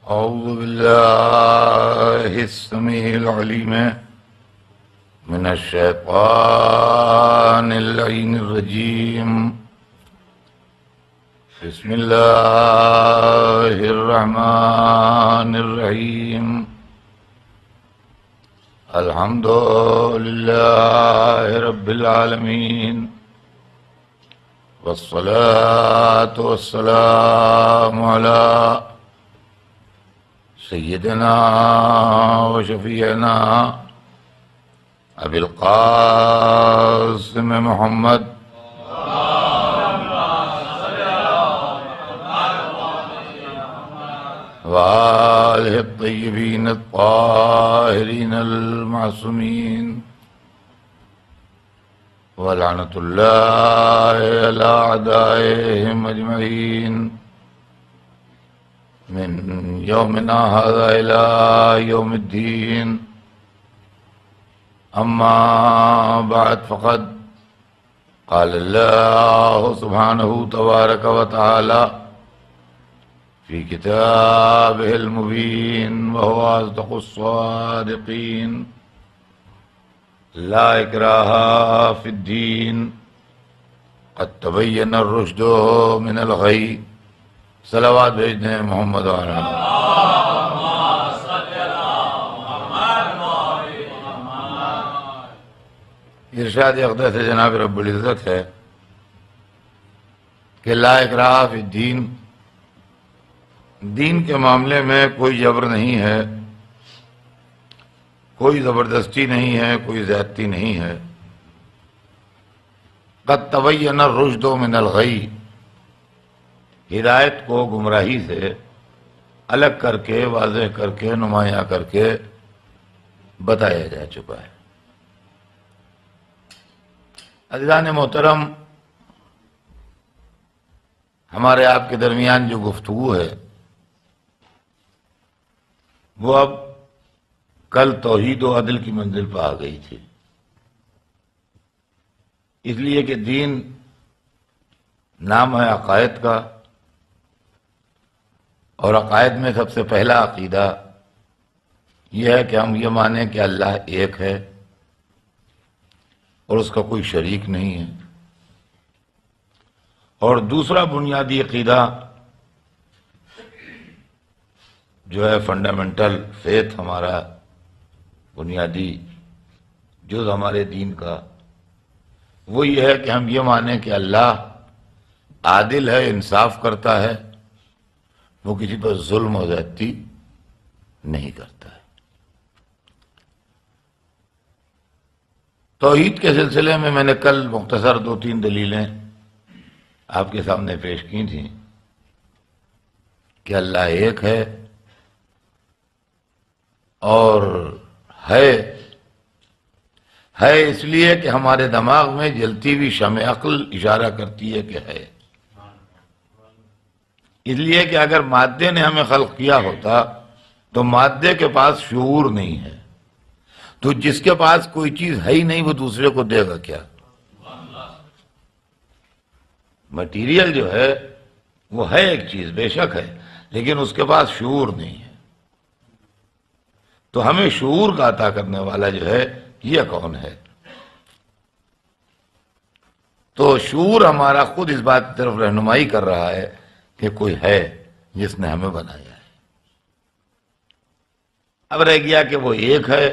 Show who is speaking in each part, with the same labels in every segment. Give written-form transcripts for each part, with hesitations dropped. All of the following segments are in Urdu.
Speaker 1: أعوذ بالله السميع العليم من الشيطان اللعين الرجيم. بسم الله الرحمن الرحيم. الحمد لله رب العالمين، والصلاة والسلام على سیدنا و شفیعنا ابی القاسم محمد وآلہ الطیبین الطاہرین المعصومین، ولعنۃ اللہ علی اعدائہم اجمعین من یومنا هذا إلى يوم الدين. أما بعد فقد قال الله سبحانه تبارك وتعالى في كتابه المبين وهو أصدق الصادقين: لا إكراه في الدين قد تبين الرشد من الغي. صلوات بھیجتے ہیں محمد وعلیہ ارشاد اقدس سے جناب رب العزت ہے کہ لا اکراہ فی الدین، دین کے معاملے میں کوئی جبر نہیں ہے، کوئی زبردستی نہیں ہے، کوئی زیادتی نہیں ہے. قد تبین الرشد من الغی، ہدایت کو گمراہی سے الگ کر کے، واضح کر کے، نمایاں کر کے بتایا جا چکا ہے. عزیزان محترم، ہمارے آپ کے درمیان جو گفتگو ہے وہ اب کل توحید و عدل کی منزل پہ آ گئی تھی، اس لیے کہ دین نام ہے عقائد کا، اور عقائد میں سب سے پہلا عقیدہ یہ ہے کہ ہم یہ مانیں کہ اللہ ایک ہے اور اس کا کوئی شریک نہیں ہے. اور دوسرا بنیادی عقیدہ جو ہے فنڈامنٹل فیتھ، ہمارا بنیادی جز ہمارے دین کا، وہ یہ ہے کہ ہم یہ مانیں کہ اللہ عادل ہے، انصاف کرتا ہے، وہ کسی پر ظلم و زیادتی نہیں کرتا ہے. توحید کے سلسلے میں میں نے کل مختصر 2-3 دلیلیں آپ کے سامنے پیش کی تھیں کہ اللہ ایک ہے اور ہے اس لیے کہ ہمارے دماغ میں جلتی ہوئی شمع عقل اشارہ کرتی ہے کہ ہے. اس لیے کہ اگر مادے نے ہمیں خلق کیا ہوتا تو مادے کے پاس شعور نہیں ہے، تو جس کے پاس کوئی چیز ہے ہی نہیں وہ دوسرے کو دے گا کیا؟ مٹیریل جو ہے وہ ہے ایک چیز، بے شک ہے، لیکن اس کے پاس شعور نہیں ہے. تو ہمیں شعور کا عطا کرنے والا جو ہے یہ کون ہے؟ تو شعور ہمارا خود اس بات کی طرف رہنمائی کر رہا ہے کہ کوئی ہے جس نے ہمیں بنایا ہے. اب رہ گیا کہ وہ ایک ہے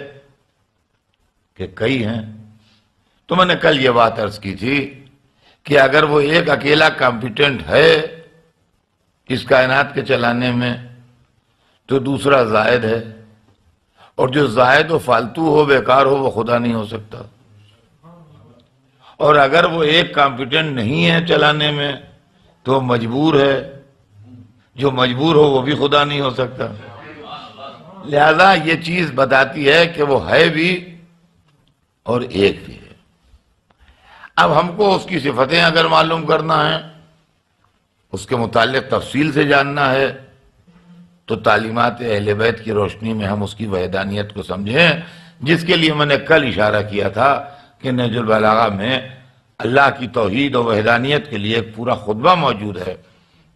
Speaker 1: کہ کئی ہیں. تو میں نے کل یہ بات عرض کی تھی کہ اگر وہ ایک اکیلا کمپیٹنٹ ہے اس کائنات کے چلانے میں تو دوسرا زائد ہے، اور جو زائد و فالتو ہو، بیکار ہو، وہ خدا نہیں ہو سکتا. اور اگر وہ ایک کمپیٹنٹ نہیں ہے چلانے میں تو مجبور ہے، جو مجبور ہو وہ بھی خدا نہیں ہو سکتا. لہذا یہ چیز بتاتی ہے کہ وہ ہے بھی اور ایک بھی ہے. اب ہم کو اس کی صفتیں اگر معلوم کرنا ہے، اس کے متعلق تفصیل سے جاننا ہے، تو تعلیمات اہل بیت کی روشنی میں ہم اس کی وحدانیت کو سمجھیں، جس کے لیے میں نے کل اشارہ کیا تھا کہ نہج البلاغہ میں اللہ کی توحید و وحدانیت کے لیے ایک پورا خطبہ موجود ہے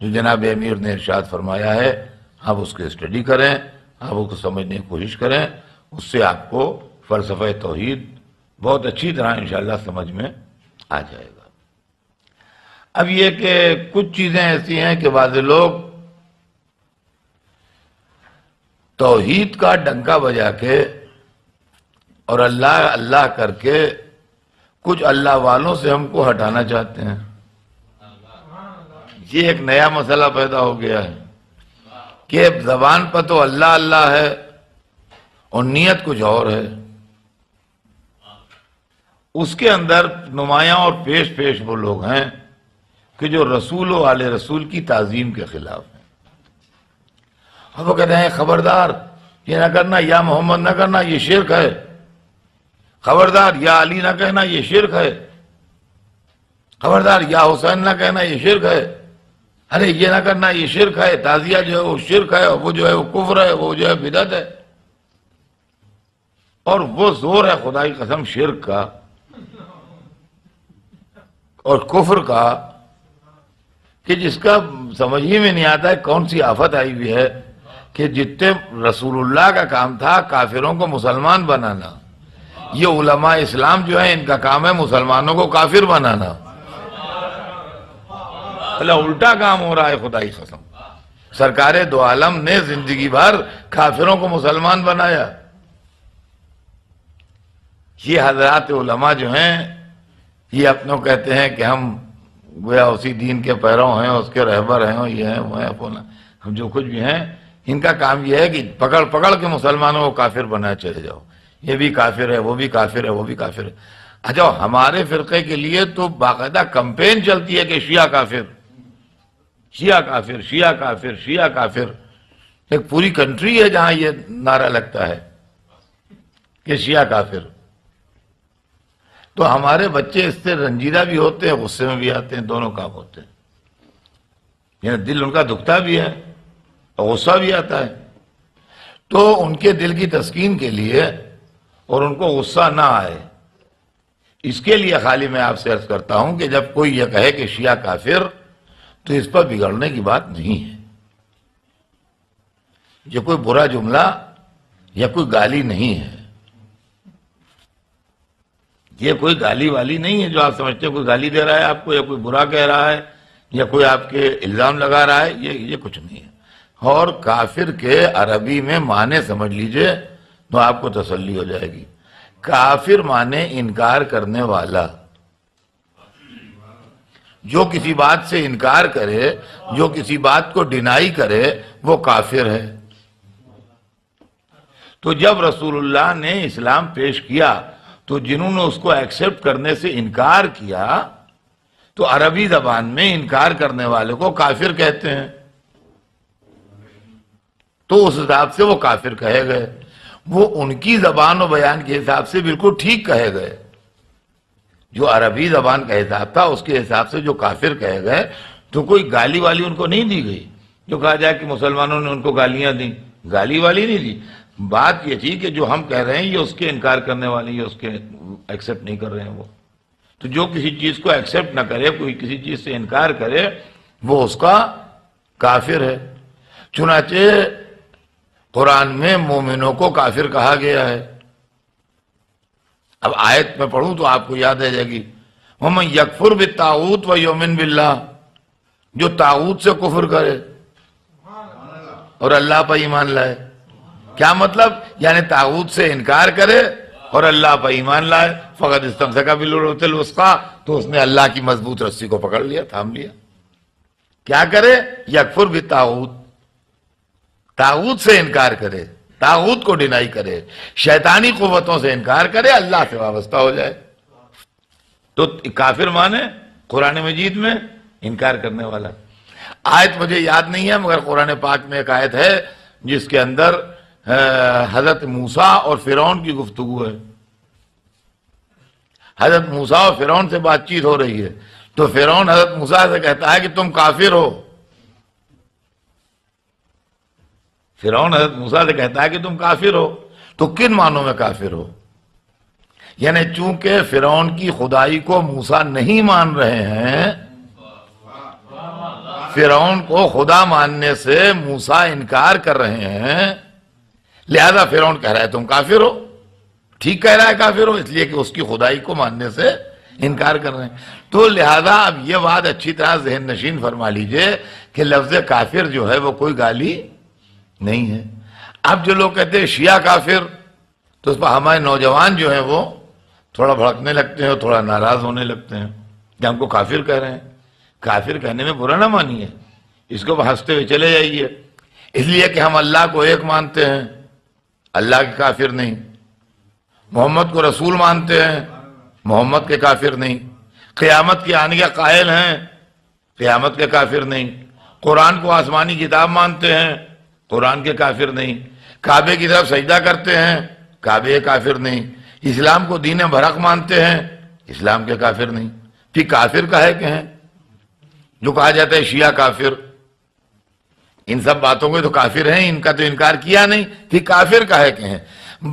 Speaker 1: جو جناب امیر نے ارشاد فرمایا ہے: آپ اس کے اسٹڈی کریں، آپ اس کو سمجھنے کی کوشش کریں، اس سے آپ کو فلسفہ توحید بہت اچھی طرح انشاءاللہ سمجھ میں آ جائے گا۔ اب یہ کہ کچھ چیزیں ایسی ہیں کہ بعض لوگ توحید کا ڈنکا بجا کے اور اللہ اللہ کر کے کچھ اللہ والوں سے ہم کو ہٹانا چاہتے ہیں۔ یہ ایک نیا مسئلہ پیدا ہو گیا ہے کہ زبان پر تو اللہ اللہ ہے اور نیت کچھ اور ہے، اس کے اندر نمایاں اور پیش وہ لوگ ہیں کہ جو رسول و آل رسول کی تعظیم کے خلاف ہیں، اور وہ کہتے ہیں خبردار یہ نہ کرنا، یا محمد نہ کرنا، یہ شرک ہے، خبردار یا علی نہ کہنا، یہ شرک ہے، خبردار یا حسین نہ کہنا، یہ شرک ہے، ارے یہ نہ کرنا، یہ شرک ہے، تعزیہ جو ہے وہ شرک ہے، وہ جو ہے وہ کفر ہے، وہ جو ہے بدعت ہے۔ اور وہ زور ہے خدا کی قسم شرک کا اور کفر کا کہ جس کا سمجھ ہی میں نہیں آتا ہے کون سی آفت آئی ہوئی ہے کہ جتنے رسول اللہ کا کام تھا کافروں کو مسلمان بنانا، یہ علماء اسلام جو ہیں ان کا کام ہے مسلمانوں کو کافر بنانا۔ اللہ الٹا کام ہو رہا ہے خدا کی قسم۔ سرکار دو عالم نے زندگی بھر کافروں کو مسلمان بنایا۔ یہ حضرات علماء جو ہیں یہ اپنوں کہتے ہیں کہ ہم گویا اسی دین کے پیروں ہیں، اس کے رہبر ہیں، یہ ہیں وہ ہیں فلاں، ہم جو کچھ بھی ہیں، ان کا کام یہ ہے کہ پکڑ پکڑ کے مسلمانوں کو کافر بنائے چلے جاؤ، یہ بھی کافر ہے، وہ بھی کافر ہے، وہ بھی کافر ہے۔ اچھا ہمارے فرقے کے لیے تو باقاعدہ کمپین چلتی ہے کہ شیعہ کافر، شیعہ کافر، شیعہ کافر، شیعہ کافر، ایک پوری کنٹری ہے جہاں یہ نعرہ لگتا ہے کہ شیعہ کافر۔ تو ہمارے بچے اس سے رنجیدہ بھی ہوتے ہیں، غصے میں بھی آتے ہیں، دونوں کام ہوتے ہیں، یعنی دل ان کا دکھتا بھی ہے اور غصہ بھی آتا ہے۔ تو ان کے دل کی تسکین کے لیے اور ان کو غصہ نہ آئے اس کے لیے خالی میں آپ سے عرض کرتا ہوں کہ جب کوئی یہ کہے کہ شیعہ کافر تو اس پر بگڑنے کی بات نہیں ہے، یہ کوئی برا جملہ یا کوئی گالی نہیں ہے، یہ کوئی گالی والی نہیں ہے جو آپ سمجھتے ہیں کوئی گالی دے رہا ہے آپ کو یا کوئی برا کہہ رہا ہے یا کوئی آپ کے الزام لگا رہا ہے، یہ کچھ نہیں ہے۔ اور کافر کے عربی میں معنی سمجھ لیجئے تو آپ کو تسلی ہو جائے گی۔ کافر معنی انکار کرنے والا، جو کسی بات سے انکار کرے، جو کسی بات کو ڈینائی کرے وہ کافر ہے۔ تو جب رسول اللہ نے اسلام پیش کیا تو جنہوں نے اس کو ایکسپٹ کرنے سے انکار کیا تو عربی زبان میں انکار کرنے والے کو کافر کہتے ہیں، تو اس حساب سے وہ کافر کہے گئے، وہ ان کی زبان و بیان کے حساب سے بالکل ٹھیک کہے گئے، جو عربی زبان کا حساب تھا اس کے حساب سے جو کافر کہے گئے، تو کوئی گالی والی ان کو نہیں دی گئی جو کہا جائے کہ مسلمانوں نے ان کو گالیاں دیں، گالی والی نہیں دی۔ بات یہ تھی کہ جو ہم کہہ رہے ہیں یہ اس کے انکار کرنے والے یہ اس کے ایکسپٹ نہیں کر رہے ہیں، وہ تو جو کسی چیز کو ایکسپٹ نہ کرے، کوئی کسی چیز سے انکار کرے وہ اس کا کافر ہے۔ چنانچہ قرآن میں مومنوں کو کافر کہا گیا ہے۔ اب آیت میں پڑھوں تو آپ کو یاد آ جائے گی، وَمَن يَكْفُرْ بِالطَّاغُوتِ وَيُؤْمِنْ بِاللَّهِ، جو طاغوت سے کفر کرے اور اللہ پر ایمان لائے۔ کیا مطلب؟ یعنی طاغوت سے انکار کرے اور اللہ پر ایمان لائے، فقط استمسک بالعروۃ الوثقی، تو اس نے اللہ کی مضبوط رسی کو پکڑ لیا، تھام لیا۔ کیا کرے؟ یکفر بالطاغوت، طاغوت سے انکار کرے، طاغوت کو ڈینائی کرے، شیطانی قوتوں سے انکار کرے، اللہ سے وابستہ ہو جائے۔ تو کافر مانے قرآن مجید میں انکار کرنے والا۔ آیت مجھے یاد نہیں ہے مگر قرآن پاک میں ایک آیت ہے جس کے اندر حضرت موسیٰ اور فرعون کی گفتگو ہے۔ حضرت موسیٰ اور فرعون سے بات چیت ہو رہی ہے تو فرعون حضرت موسیٰ سے کہتا ہے کہ تم کافر ہو۔ فرعون حضرت موسیٰ سے کہتا ہے کہ تم کافر ہو، تو کن معنوں میں کافر ہو؟ یعنی چونکہ فرعون کی خدائی کو موسیٰ نہیں مان رہے ہیں، فرعون کو خدا ماننے سے موسیٰ انکار کر رہے ہیں، لہذا فرعون کہہ رہا ہے تم کافر ہو، ٹھیک کہہ رہا ہے کافر ہو، اس لیے کہ اس کی خدائی کو ماننے سے انکار کر رہے ہیں۔ تو لہذا اب یہ بات اچھی طرح ذہن نشین فرما لیجئے کہ لفظ کافر جو ہے وہ کوئی گالی نہیں ہے۔ اب جو لوگ کہتے ہیں شیعہ کافر، تو اس پر ہمارے نوجوان جو ہیں وہ تھوڑا بھڑکنے لگتے ہیں اور تھوڑا ناراض ہونے لگتے ہیں کہ ہم کو کافر کہہ رہے ہیں۔ کافر کہنے میں برا نہ مانیے، اس کو ہنستے ہوئے چلے جائیے، اس لیے کہ ہم اللہ کو ایک مانتے ہیں، اللہ کے کافر نہیں، محمد کو رسول مانتے ہیں، محمد کے کافر نہیں، قیامت کی آنے کے قائل ہیں، قیامت کے کافر نہیں، قرآن کو آسمانی کتاب مانتے ہیں، قرآن کے کافر نہیں، کعبے کی طرف سجدہ کرتے ہیں، کعبے کے کافر نہیں، اسلام کو دین برحق مانتے ہیں، اسلام کے کافر نہیں۔ پھر کافر کا ہے کہ ہیں جو کہا جاتا ہے شیعہ کافر، ان سب باتوں کے تو کافر ہیں، ان کا تو انکار کیا نہیں، پھر کافر کا ہے کہ ہیں۔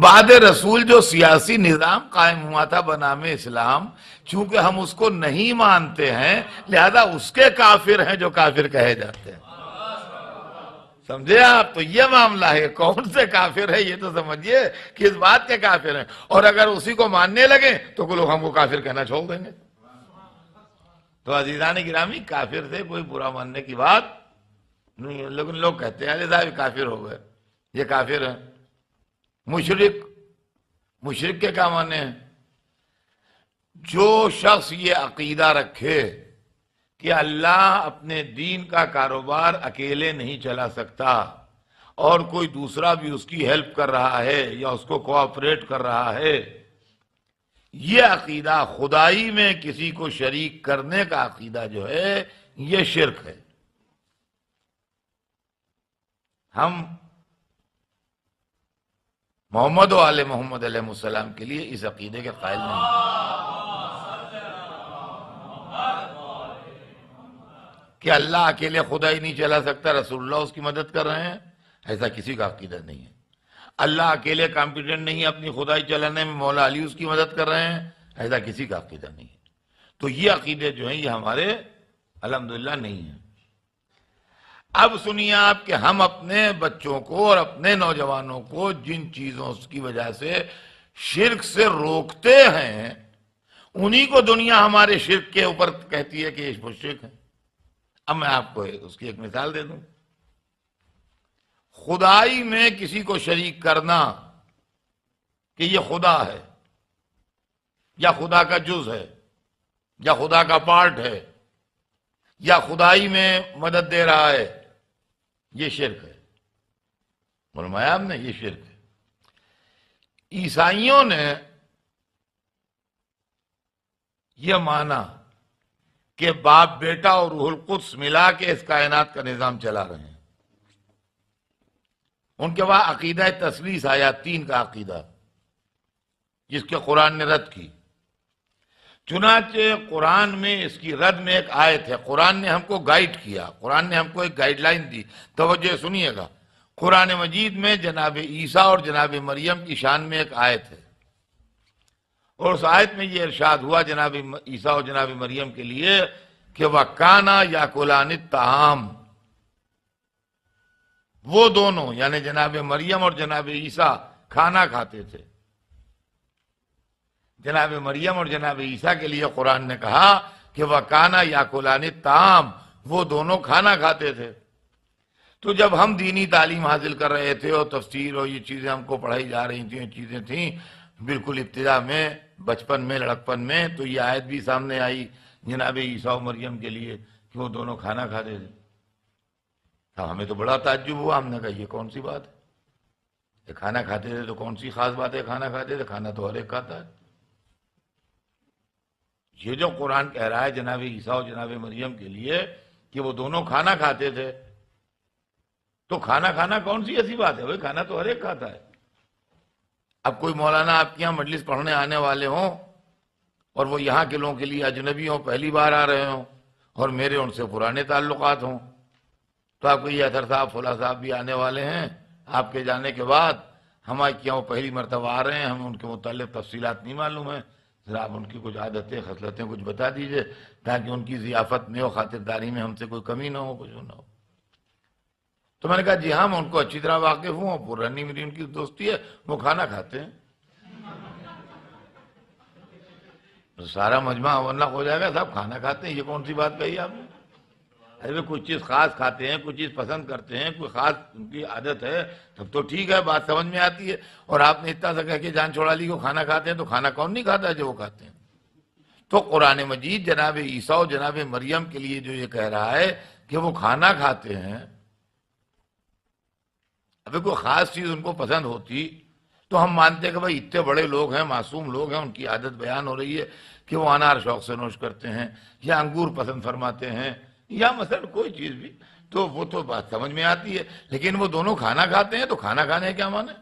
Speaker 1: بعد رسول جو سیاسی نظام قائم ہوا تھا بنام اسلام، چونکہ ہم اس کو نہیں مانتے ہیں لہذا اس کے کافر ہیں جو کافر کہے جاتے ہیں۔ سمجھے آپ؟ تو یہ معاملہ ہے، کون سے کافر ہے یہ تو سمجھیے، کس بات کے کافر ہیں، اور اگر اسی کو ماننے لگے تو لوگ ہم کو کافر کہنا چھوڑ دیں گے۔ تو عزیزان گرامی، کافر سے کوئی برا ماننے کی بات نہیں ہے، لیکن لوگ کہتے ہیں صاحب کافر ہو گئے، یہ کافر ہیں۔ مشرک کے کیا معنی ہیں؟ جو شخص یہ عقیدہ رکھے کہ اللہ اپنے دین کا کاروبار اکیلے نہیں چلا سکتا اور کوئی دوسرا بھی اس کی ہیلپ کر رہا ہے یا اس کو کوآپریٹ کر رہا ہے، یہ عقیدہ خدائی میں کسی کو شریک کرنے کا عقیدہ جو ہے یہ شرک ہے۔ ہم محمد و آل محمد علیہ السلام کے لیے اس عقیدے کے قائل نہیں ہیں کہ اللہ اکیلے خدائی نہیں چلا سکتا، رسول اللہ اس کی مدد کر رہے ہیں، ایسا کسی کا عقیدہ نہیں ہے۔ اللہ اکیلے کمپیٹنٹ نہیں ہے اپنی خدائی چلانے میں، مولا علی اس کی مدد کر رہے ہیں، ایسا کسی کا عقیدہ نہیں ہے۔ تو یہ عقیدے جو ہیں یہ ہمارے الحمدللہ نہیں ہیں۔ اب سنیے آپ کہ ہم اپنے بچوں کو اور اپنے نوجوانوں کو جن چیزوں کی وجہ سے شرک سے روکتے ہیں، انہی کو دنیا ہمارے شرک کے اوپر کہتی ہے کہ یہ مشرک ہے۔ اب میں آپ کو اس کی ایک مثال دے دوں۔ خدائی میں کسی کو شریک کرنا کہ یہ خدا ہے یا خدا کا جز ہے یا خدا کا پارٹ ہے یا خدائی میں مدد دے رہا ہے، یہ شرک ہے۔ فرمایا آپ نے یہ شرک ہے۔ عیسائیوں نے یہ مانا کہ باپ بیٹا اور روح القدس ملا کے اس کائنات کا نظام چلا رہے ہیں۔ ان کے بعد عقیدہ تثلیث آیا، تین کا عقیدہ، جس کے قرآن نے رد کی۔ چنانچہ قرآن میں اس کی رد میں ایک آیت ہے، قرآن نے ہم کو گائیڈ کیا، قرآن نے ہم کو ایک گائیڈ لائن دی، توجہ سنیے گا۔ قرآن مجید میں جناب عیسیٰ اور جناب مریم کی شان میں ایک آیت ہے، اور اس آیت میں یہ ارشاد ہوا جناب عیسیٰ اور جناب مریم کے لیے کہ وَكَانَا يَأْكُلَانِ الطَّعَامَ، وہ دونوں یعنی جناب مریم اور جناب عیسیٰ کھانا کھاتے تھے۔ جناب مریم اور جناب عیسیٰ کے لیے قرآن نے کہا کہ وَكَانَا يَأْكُلَانِ الطَّعَامَ، وہ دونوں کھانا کھاتے تھے۔ تو جب ہم دینی تعلیم حاصل کر رہے تھے اور تفسیر اور یہ چیزیں ہم کو پڑھائی جا رہی تھیں، یہ چیزیں تھیں بالکل ابتدا میں، بچپن میں، لڑکپن میں، تو یہ آیت بھی سامنے آئی جناب عیسیٰ و مریم کے لیے کہ وہ دونوں کھانا کھاتے تھے۔ ہمیں تو بڑا تعجب ہوا، ہم نے کہا یہ کون سی بات ہے، یہ کھانا کھاتے تھے تو کون سی خاص بات ہے، کھانا کھاتے تھے، کھانا تو ہر ایک کھاتا ہے۔ یہ جو قرآن کہہ رہا ہے جناب عیسیٰ اور جناب مریم کے لیے کہ وہ دونوں کھانا کھاتے تھے، تو کھانا کھانا کون سی ایسی بات ہے؟ بھائی کھانا تو ہر ایک کھاتا ہے۔ اب کوئی مولانا آپ کے یہاں مجلس پڑھنے آنے والے ہوں اور وہ یہاں کے لوگوں کے لیے اجنبی ہوں، پہلی بار آ رہے ہوں، اور میرے ان سے پرانے تعلقات ہوں، تو آپ کو یہ اطہر صاحب فلاں صاحب بھی آنے والے ہیں، آپ کے جانے کے بعد ہمارے کیا وہ پہلی مرتبہ آ رہے ہیں، ہمیں ان کے متعلق تفصیلات نہیں معلوم ہیں، ذرا آپ ان کی کچھ عادتیں خصلتیں کچھ بتا دیجئے تاکہ ان کی ضیافت میں اور خاطرداری میں ہم سے کوئی کمی نہ ہو، کچھ نہ ہو۔ تو میں نے کہا جی ہاں میں ان کو اچھی طرح واقف ہوں، پرانی میری ان کی دوستی ہے، وہ کھانا کھاتے ہیں۔ تو سارا مجمع ورنہ ہو جائے گا، صاحب کھانا کھاتے ہیں، یہ کون سی بات کہی آپ نے؟ ارے کوئی چیز خاص کھاتے ہیں، کوئی چیز پسند کرتے ہیں، کوئی خاص ان کی عادت ہے، تب تو ٹھیک ہے، بات سمجھ میں آتی ہے۔ اور آپ نے اتنا سا کہہ کے جان چھوڑا لی کو کھانا کھاتے ہیں، تو کھانا کون نہیں کھاتا ہے جو وہ کھاتے ہیں؟ تو قرآن مجید جناب عیسیٰ و جناب مریم کے لیے جو یہ کہہ رہا ہے کہ وہ کھانا کھاتے ہیں، ابھی کوئی خاص چیز ان کو پسند ہوتی تو ہم مانتے کہ بھائی اتنے بڑے لوگ ہیں، معصوم لوگ ہیں، ان کی عادت بیان ہو رہی ہے کہ وہ انار شوق سے نوش کرتے ہیں یا انگور پسند فرماتے ہیں یا مثلا کوئی چیز بھی، تو وہ تو بات سمجھ میں آتی ہے۔ لیکن وہ دونوں کھانا کھاتے ہیں، تو کھانا کھانے کیا مانے؟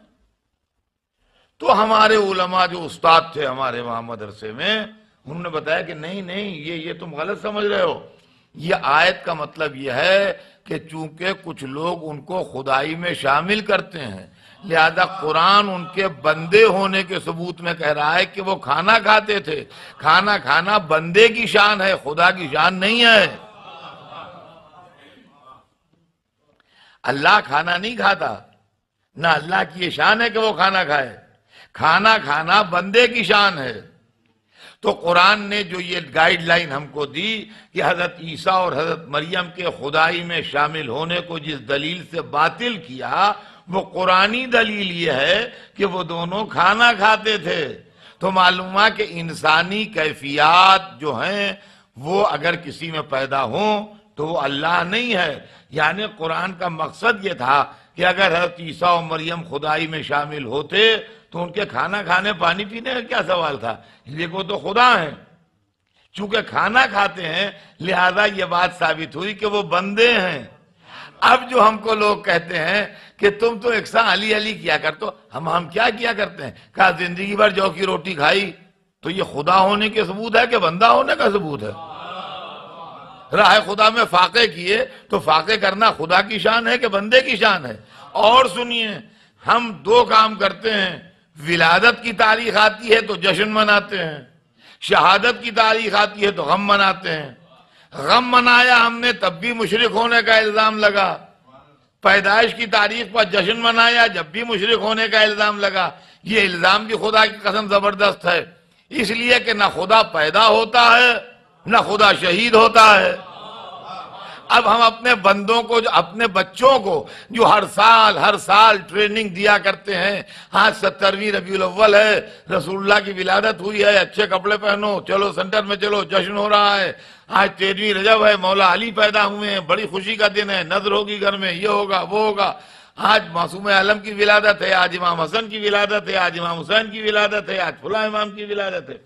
Speaker 1: تو ہمارے علماء جو استاد تھے ہمارے وہاں مدرسے میں، انہوں نے بتایا کہ نہیں نہیں، یہ تم غلط سمجھ رہے ہو۔ یہ آیت کا مطلب یہ ہے کہ چونکہ کچھ لوگ ان کو خدائی میں شامل کرتے ہیں، لہذا قرآن ان کے بندے ہونے کے ثبوت میں کہہ رہا ہے کہ وہ کھانا کھاتے تھے۔ کھانا کھانا بندے کی شان ہے، خدا کی شان نہیں ہے۔ اللہ کھانا نہیں کھاتا، نہ اللہ کی یہ شان ہے کہ وہ کھانا کھائے۔ کھانا کھانا بندے کی شان ہے۔ تو قرآن نے جو یہ گائیڈ لائن ہم کو دی کہ حضرت عیسیٰ اور حضرت مریم کے خدائی میں شامل ہونے کو جس دلیل سے باطل کیا، وہ قرآنی دلیل یہ ہے کہ وہ دونوں کھانا کھاتے تھے۔ تو معلوم ہے کہ انسانی کیفیات جو ہیں وہ اگر کسی میں پیدا ہوں تو وہ اللہ نہیں ہے۔ یعنی قرآن کا مقصد یہ تھا کہ اگر حضرت عیسیٰ و مریم خدائی میں شامل ہوتے تو ان کے کھانا کھانے پانی پینے کا کیا سوال تھا؟ یہ کو تو خدا ہیں۔ چونکہ کھانا کھاتے ہیں لہذا یہ بات ثابت ہوئی کہ وہ بندے ہیں۔ اب جو ہم کو لوگ کہتے ہیں کہ تم تو یکساں علی علی کیا کر، تو ہم کیا کیا کرتے ہیں؟ کہا زندگی بھر جو کی روٹی کھائی، تو یہ خدا ہونے کے ثبوت ہے کہ بندہ ہونے کا ثبوت ہے؟ راہ خدا میں فاقے کیے تو فاقے کرنا خدا کی شان ہے کہ بندے کی شان ہے؟ اور سنیے، ہم دو کام کرتے ہیں، ولادت کی تاریخ آتی ہے تو جشن مناتے ہیں، شہادت کی تاریخ آتی ہے تو غم مناتے ہیں۔ غم منایا ہم نے تب بھی مشرک ہونے کا الزام لگا، پیدائش کی تاریخ پر جشن منایا جب بھی مشرک ہونے کا الزام لگا۔ یہ الزام بھی خدا کی قسم زبردست ہے، اس لیے کہ نہ خدا پیدا ہوتا ہے نہ خدا شہید ہوتا ہے۔ اب ہم اپنے بندوں کو، اپنے بچوں کو جو ہر سال ٹریننگ دیا کرتے ہیں، آج 17ویں ربیع الاول ہے، رسول اللہ کی ولادت ہوئی ہے، اچھے کپڑے پہنو، چلو سینٹر میں چلو، جشن ہو رہا ہے، آج 13ویں رجب ہے، مولا علی پیدا ہوئے ہیں، بڑی خوشی کا دن ہے، نظر ہوگی گھر میں، یہ ہوگا وہ ہوگا، آج معصوم عالم کی ولادت ہے، آج امام حسن کی ولادت ہے، آج امام حسین کی ولادت ہے، آج فلاں امام کی ولادت ہے،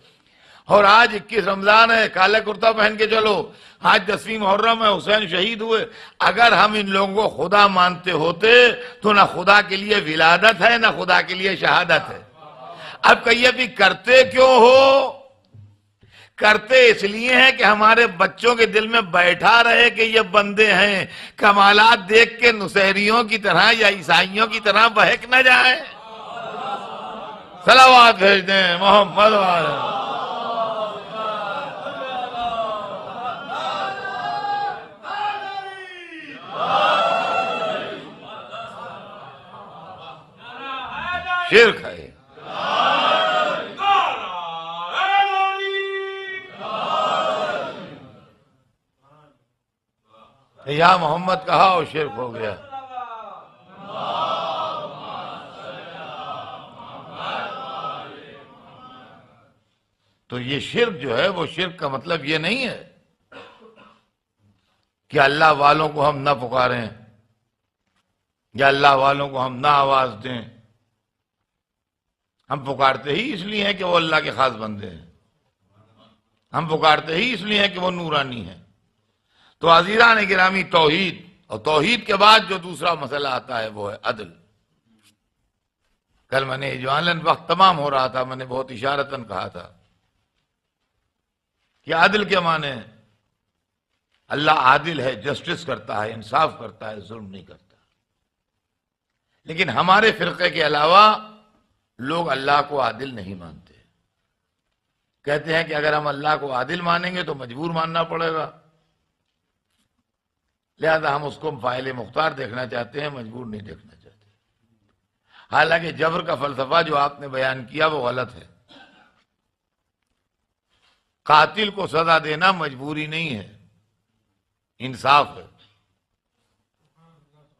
Speaker 1: اور آج 21 رمضان ہے، کالے کرتا پہن کے چلو، آج 10ویں محرم ہے، حسین شہید ہوئے۔ اگر ہم ان لوگوں کو خدا مانتے ہوتے تو نہ خدا کے لیے ولادت ہے نہ خدا کے لیے شہادت ہے۔ اب کہیے بھی کرتے کیوں ہو؟ کرتے اس لیے ہیں کہ ہمارے بچوں کے دل میں بیٹھا رہے کہ یہ بندے ہیں، کمالات دیکھ کے نصیریوں کی طرح یا عیسائیوں کی طرح بہک نہ جائیں۔ صلوات بھیج دیں محمد والے۔ شرک ہے۔ یا محمد کہا اور شرک ہو گیا۔ تو یہ شرک جو ہے، وہ شرک کا مطلب یہ نہیں ہے کہ اللہ والوں کو ہم نہ پکاریں یا اللہ والوں کو ہم نہ آواز دیں۔ ہم پکارتے ہی اس لیے ہیں کہ وہ اللہ کے خاص بندے ہیں، ہم پکارتے ہی اس لیے ہیں کہ وہ نورانی ہیں۔ تو عزیزان گرامی، توحید، اور توحید کے بعد جو دوسرا مسئلہ آتا ہے وہ ہے عدل۔ کل میں نے اجمالاً وقت تمام ہو رہا تھا، میں نے بہت اشارتاً کہا تھا کہ عدل کے معنی اللہ عادل ہے، جسٹس کرتا ہے، انصاف کرتا ہے، ظلم نہیں کرتا۔ لیکن ہمارے فرقے کے علاوہ لوگ اللہ کو عادل نہیں مانتے، کہتے ہیں کہ اگر ہم اللہ کو عادل مانیں گے تو مجبور ماننا پڑے گا، لہذا ہم اس کو فاعل مختار دیکھنا چاہتے ہیں، مجبور نہیں دیکھنا چاہتے۔ حالانکہ جبر کا فلسفہ جو آپ نے بیان کیا وہ غلط ہے۔ قاتل کو سزا دینا مجبوری نہیں ہے، انصاف ہے۔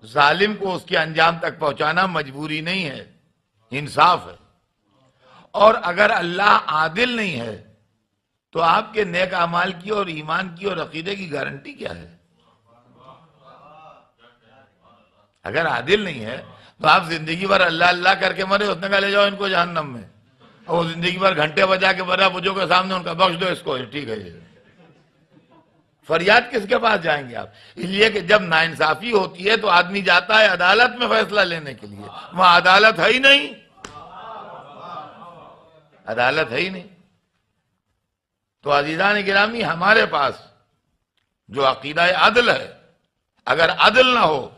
Speaker 1: ظالم کو اس کے انجام تک پہنچانا مجبوری نہیں ہے، انصاف ہے۔ اور اگر اللہ عادل نہیں ہے تو آپ کے نیک اعمال کی اور ایمان کی اور عقیدے کی گارنٹی کیا ہے؟ اگر عادل نہیں ہے تو آپ زندگی بھر اللہ اللہ کر کے مرے، اس نے کہا لے جاؤ ان کو جہنم میں، اور وہ زندگی بھر گھنٹے بجا کے برا بجو کے سامنے ان کا بخش دو اس کو، ٹھیک ہے، فریاد کس کے پاس جائیں گے آپ؟ اس لیے کہ جب ناانصافی ہوتی ہے تو آدمی جاتا ہے عدالت میں فیصلہ لینے کے لیے، وہاں عدالت ہے ہی نہیں، عدالت ہے ہی نہیں۔ تو عزیزان گرامی، ہمارے پاس جو عقیدہ عدل ہے، اگر عدل نہ ہو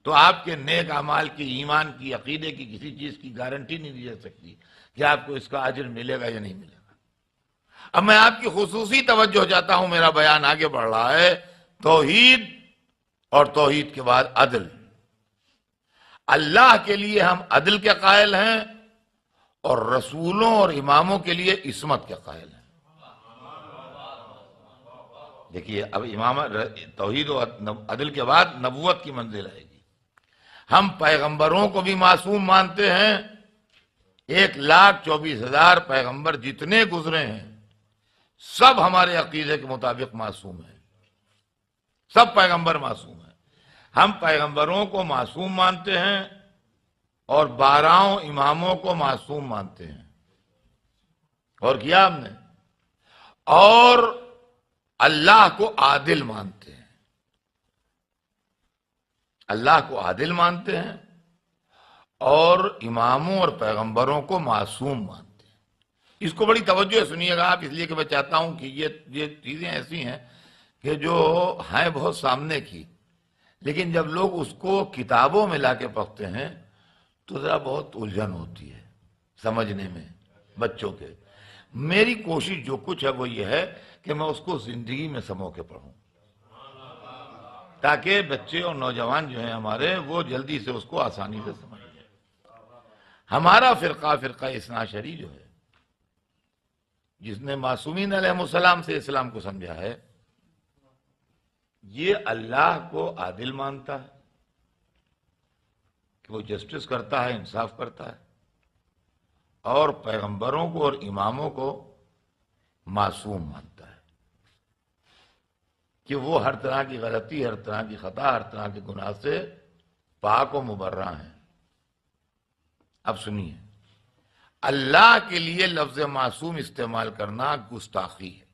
Speaker 1: تو آپ کے نیک اعمال کی، ایمان کی، عقیدے کی کسی چیز کی گارنٹی نہیں دی جا سکتی کہ آپ کو اس کا اجر ملے گا یا نہیں ملے گا۔ اب میں آپ کی خصوصی توجہ چاہتا ہوں، میرا بیان آگے بڑھ رہا ہے، توحید اور توحید کے بعد عدل۔ اللہ کے لیے ہم عدل کے قائل ہیں اور رسولوں اور اماموں کے لیے عصمت کے قائل ہیں۔ دیکھیے اب توحید و عدل کے بعد نبوت کی منزل آئے گی۔ ہم پیغمبروں کو بھی معصوم مانتے ہیں، 1,24,000 پیغمبر جتنے گزرے ہیں سب ہمارے عقیدے کے مطابق معصوم ہیں، سب پیغمبر معصوم ہیں۔ ہم پیغمبروں کو معصوم مانتے ہیں اور 12 اماموں کو معصوم مانتے ہیں، اور کیا ہم نے، اور اللہ کو عادل مانتے ہیں، اللہ کو عادل مانتے ہیں اور اماموں اور پیغمبروں کو معصوم مانتے ہیں۔ اس کو بڑی توجہ سنیے گا آپ، اس لیے کہ میں چاہتا ہوں کہ یہ چیزیں ایسی ہیں کہ جو ہیں بہت سامنے کی، لیکن جب لوگ اس کو کتابوں میں لا کے پڑھتے ہیں تو ذرا بہت الجھن ہوتی ہے سمجھنے میں بچوں کے۔ میری کوشش جو کچھ ہے وہ یہ ہے کہ میں اس کو زندگی میں سمو کے پڑھوں، تاکہ بچے اور نوجوان جو ہیں ہمارے وہ جلدی سے اس کو آسانی سے سمجھ لیں۔ ہمارا فرقہ اثنا عشری جو ہے، جس نے معصومین علیہ السلام سے اسلام کو سمجھا ہے، یہ اللہ کو عادل مانتا ہے کہ وہ جسٹس کرتا ہے، انصاف کرتا ہے، اور پیغمبروں کو اور اماموں کو معصوم مانتا ہے کہ وہ ہر طرح کی غلطی، ہر طرح کی خطا، ہر طرح کے گناہ سے پاک و مبرہ ہیں۔ اب سنیے، اللہ کے لیے لفظ معصوم استعمال کرنا گستاخی ہے۔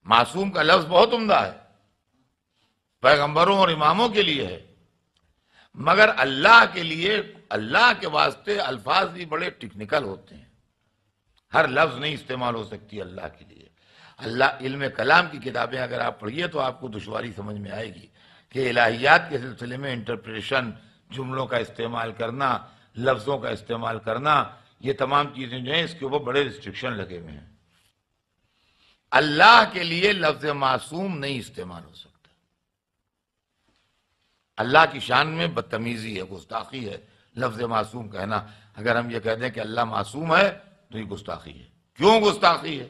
Speaker 1: معصوم کا لفظ بہت عمدہ ہے، پیغمبروں اور اماموں کے لیے ہے، مگر اللہ کے لیے، اللہ کے واسطے الفاظ بھی بڑے ٹیکنیکل ہوتے ہیں، ہر لفظ نہیں استعمال ہو سکتی اللہ کے لیے۔ اللہ علم کلام کی کتابیں اگر آپ پڑھیے تو آپ کو دشواری سمجھ میں آئے گی کہ الہیات کے سلسلے میں انٹرپریشن، جملوں کا استعمال کرنا، لفظوں کا استعمال کرنا، یہ تمام چیزیں جو ہیں اس کے اوپر بڑے ریسٹرکشن لگے ہوئے ہیں۔ اللہ کے لیے لفظ معصوم نہیں استعمال ہو سکتا۔ اللہ کی شان میں بدتمیزی ہے، گستاخی ہے لفظ معصوم کہنا۔ اگر ہم یہ کہہ دیں کہ اللہ معصوم ہے تو یہ گستاخی ہے۔ کیوں گستاخی ہے؟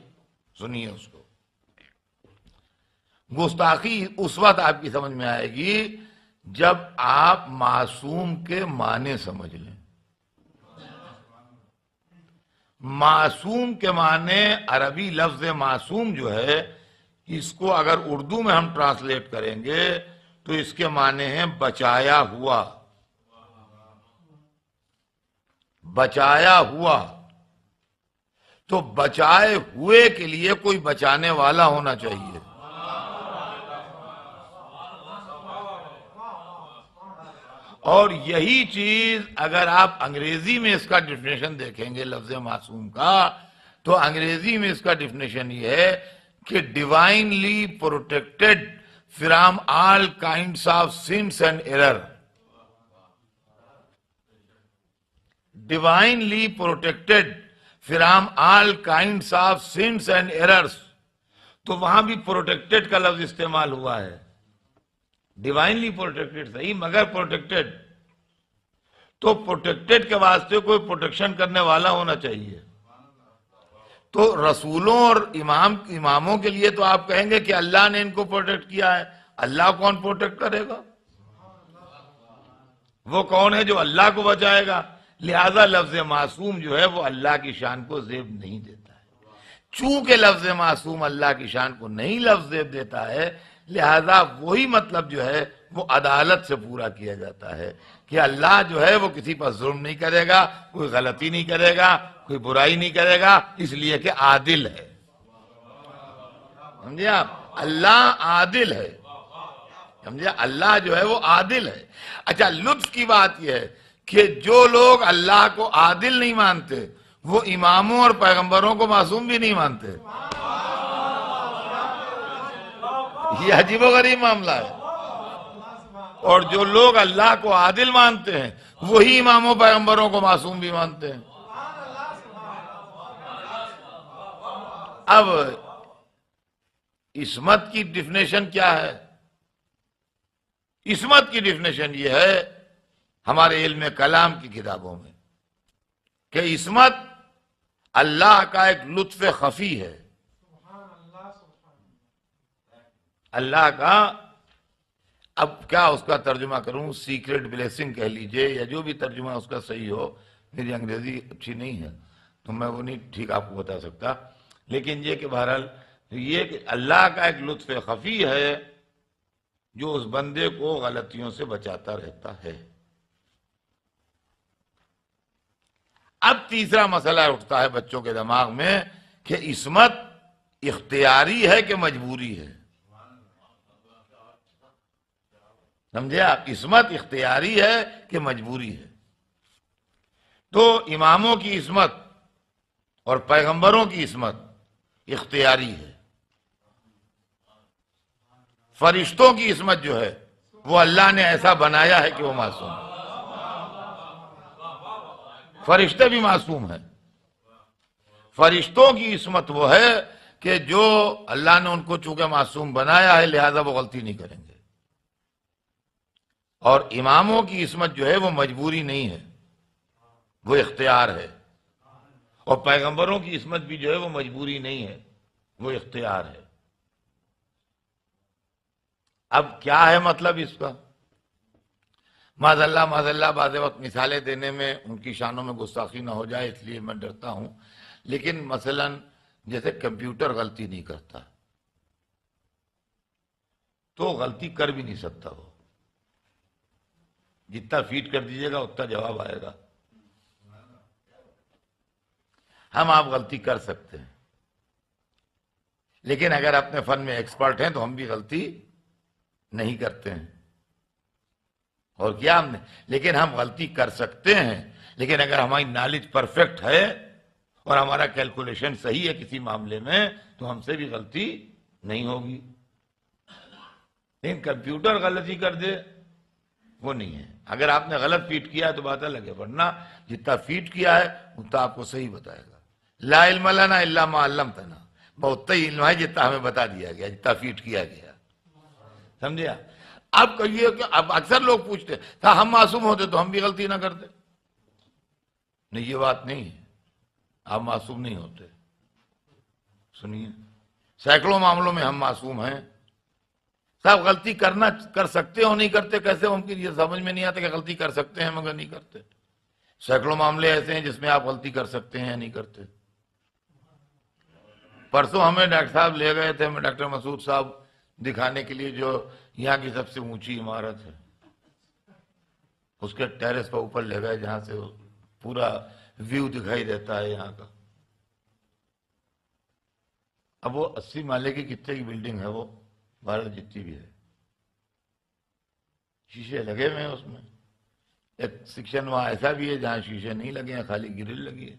Speaker 1: سنیے اس کو۔ گستاخی اس وقت آپ کی سمجھ میں آئے گی جب آپ معصوم کے معنی سمجھ لیں۔ معصوم کے معنی، عربی لفظ معصوم جو ہے، اس کو اگر اردو میں ہم ٹرانسلیٹ کریں گے تو اس کے معنی ہیں بچایا ہوا، بچایا ہوا۔ تو بچائے ہوئے کے لیے کوئی بچانے والا ہونا چاہیے۔ اور یہی چیز اگر آپ انگریزی میں اس کا ڈیفینیشن دیکھیں گے لفظ معصوم کا، تو انگریزی میں اس کا ڈیفینیشن یہ ہے کہ divinely protected from all kinds of since and error. Divinely protected from all kinds of since and errors, تو وہاں بھی پروٹیکٹڈ کا لفظ استعمال ہوا ہے. ڈیوائنلی پروٹیکٹڈ صحیح، مگر پروٹیکٹڈ. تو پروٹیکٹڈ کے واسطے کوئی پروٹیکشن کرنے والا ہونا چاہیے. تو رسولوں اور اماموں کے لیے تو آپ کہیں گے کہ اللہ نے ان کو پروٹیکٹ کیا ہے. اللہ کون پروٹیکٹ کرے گا؟ وہ کون ہے جو اللہ کو بچائے گا؟ لہذا لفظ معصوم جو ہے وہ اللہ کی شان کو زیب نہیں دیتا ہے. چونکہ لفظ معصوم اللہ کی شان کو نہیں لفظ زیب دیتا ہے، لہذا وہی مطلب جو ہے وہ عدالت سے پورا کیا جاتا ہے کہ اللہ جو ہے وہ کسی پر ظلم نہیں کرے گا، کوئی غلطی نہیں کرے گا، کوئی برائی نہیں کرے گا، اس لیے کہ عادل ہے. سمجھے آپ؟ اللہ عادل ہے. سمجھے؟ اللہ جو ہے وہ عادل ہے. اچھا، لطف کی بات یہ ہے کہ جو لوگ اللہ کو عادل نہیں مانتے وہ اماموں اور پیغمبروں کو معصوم بھی نہیں مانتے. یہ عجیب و غریب معاملہ ہے. اور جو لوگ اللہ کو عادل مانتے ہیں وہی اماموں پیغمبروں کو معصوم بھی مانتے ہیں. اب عصمت کی ڈیفینیشن کیا ہے؟ عصمت کی ڈیفینیشن یہ ہے ہمارے علم کلام کی کتابوں میں کہ عصمت اللہ کا ایک لطف خفی ہے. اللہ کا، اب کیا اس کا ترجمہ کروں، سیکریٹ بلیسنگ کہہ لیجئے یا جو بھی ترجمہ اس کا صحیح ہو. میری انگریزی اچھی نہیں ہے تو میں وہ نہیں ٹھیک آپ کو بتا سکتا، لیکن یہ کہ بہرحال یہ کہ اللہ کا ایک لطف خفی ہے جو اس بندے کو غلطیوں سے بچاتا رہتا ہے. اب تیسرا مسئلہ اٹھتا ہے بچوں کے دماغ میں کہ عصمت اختیاری ہے کہ مجبوری ہے. سمجھے آپ؟ عصمت اختیاری ہے کہ مجبوری ہے. تو اماموں کی عصمت اور پیغمبروں کی عصمت اختیاری ہے. فرشتوں کی عصمت جو ہے وہ اللہ نے ایسا بنایا ہے کہ وہ معصوم ہے. فرشتے بھی معصوم ہیں. فرشتوں کی عصمت وہ ہے کہ جو اللہ نے ان کو چونکہ معصوم بنایا ہے لہذا وہ غلطی نہیں کریں گے. اور اماموں کی عصمت جو ہے وہ مجبوری نہیں ہے، وہ اختیار ہے. اور پیغمبروں کی عصمت بھی جو ہے وہ مجبوری نہیں ہے، وہ اختیار ہے. اب کیا ہے مطلب اس کا؟ معاذ اللہ بعض وقت مثالیں دینے میں ان کی شانوں میں گستاخی نہ ہو جائے اس لیے میں ڈرتا ہوں. لیکن مثلا جیسے کمپیوٹر غلطی نہیں کرتا تو غلطی کر بھی نہیں سکتا. وہ جتنا فیڈ کر دیجیے گا اتنا جواب آئے گا. ہم آپ غلطی کر سکتے ہیں لیکن اگر اپنے فن میں ایکسپرٹ ہیں تو ہم بھی غلطی نہیں کرتے ہیں. اور کیا ہم نے، لیکن ہم غلطی کر سکتے ہیں. لیکن اگر ہماری نالج پرفیکٹ ہے اور ہمارا کیلکولیشن صحیح ہے کسی معاملے میں تو ہم سے بھی غلطی نہیں ہوگی. لیکن کمپیوٹر غلطی کر دے وہ نہیں ہے. اگر آپ نے غلط فیڈ کیا ہے تو بات الگ ہے، ورنہ جتنا فیڈ کیا ہے اتنا آپ کو صحیح بتائے گا. لا علم لنا الا ما علمتنا، بہت ہی علم ہے جتنا ہمیں بتا دیا گیا، جتنا فیڈ کیا گیا. سمجھے؟ اب کہیے کہ اب اکثر لوگ پوچھتے تھا ہم معصوم ہوتے تو ہم بھی غلطی نہ کرتے. نہیں، یہ بات نہیں ہے. آپ معصوم نہیں ہوتے. سنیے، سینکڑوں معاملوں میں ہم معصوم ہیں. صاحب غلطی کر سکتے ہو نہیں کرتے کیسے ممکن؟ یہ سمجھ میں نہیں آتا کہ غلطی کر سکتے ہیں مگر نہیں کرتے. سینکڑوں معاملے ایسے ہیں جس میں آپ غلطی کر سکتے ہیں یا نہیں کرتے. پرسوں ہمیں ڈاکٹر صاحب لے گئے تھے، ڈاکٹر مسعود صاحب دکھانے کے لیے جو یہاں کی سب سے اونچی عمارت ہے، اس کے ٹیرس پر اوپر لے گئے جہاں سے پورا ویو دکھائی دیتا ہے یہاں کا. اب وہ 80 مالے کی کتنے کی بلڈنگ ہے، وہ بھارت جتنی بھی ہے. شیشے لگے ہوئے ہیں اس میں. ایک سیکشن وہاں ایسا بھی ہے جہاں شیشے نہیں لگے ہیں، خالی گرل لگی ہے.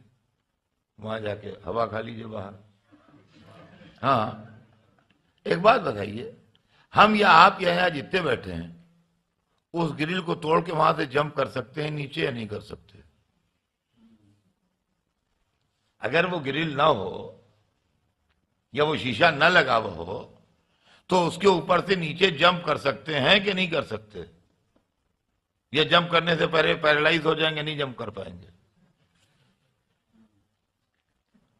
Speaker 1: وہاں جا کے ہوا کھا لیجیے باہر. ہاں، ایک بات بتائیے، ہم یا آپ یا یہاں جتنے بیٹھے ہیں اس گرل کو توڑ کے وہاں سے جمپ کر سکتے ہیں نیچے یا نہیں کر سکتے؟ اگر وہ گرل نہ ہو یا وہ شیشہ نہ لگا ہوا ہو تو اس کے اوپر سے نیچے جمپ کر سکتے ہیں کہ نہیں کر سکتے؟ یا جمپ کرنے سے پہلے پیرالائز ہو جائیں گے، نہیں جمپ کر پائیں گے؟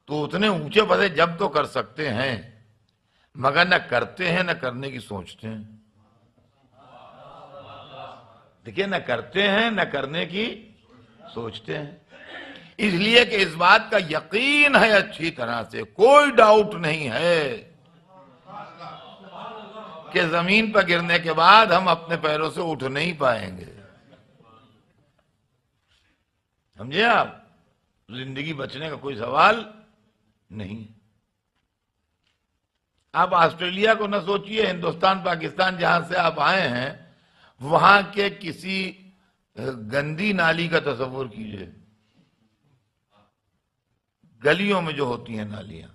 Speaker 1: تو اتنے اونچے پتے جمپ تو کر سکتے ہیں، مگر نہ کرتے ہیں نہ کرنے کی سوچتے ہیں۔ دیکھیے، نہ کرتے ہیں نہ کرنے کی سوچتے ہیں۔ اس لیے کہ اس بات کا یقین ہے اچھی طرح سے، کوئی ڈاؤٹ نہیں ہے کہ زمین پر گرنے کے بعد ہم اپنے پیروں سے اٹھ نہیں پائیں گے۔ سمجھے آپ؟ زندگی بچنے کا کوئی سوال نہیں۔ آپ آسٹریلیا کو نہ سوچئے، ہندوستان پاکستان جہاں سے آپ آئے ہیں وہاں کے کسی گندی نالی کا تصور کیجئے، گلیوں میں جو ہوتی ہیں نالیاں،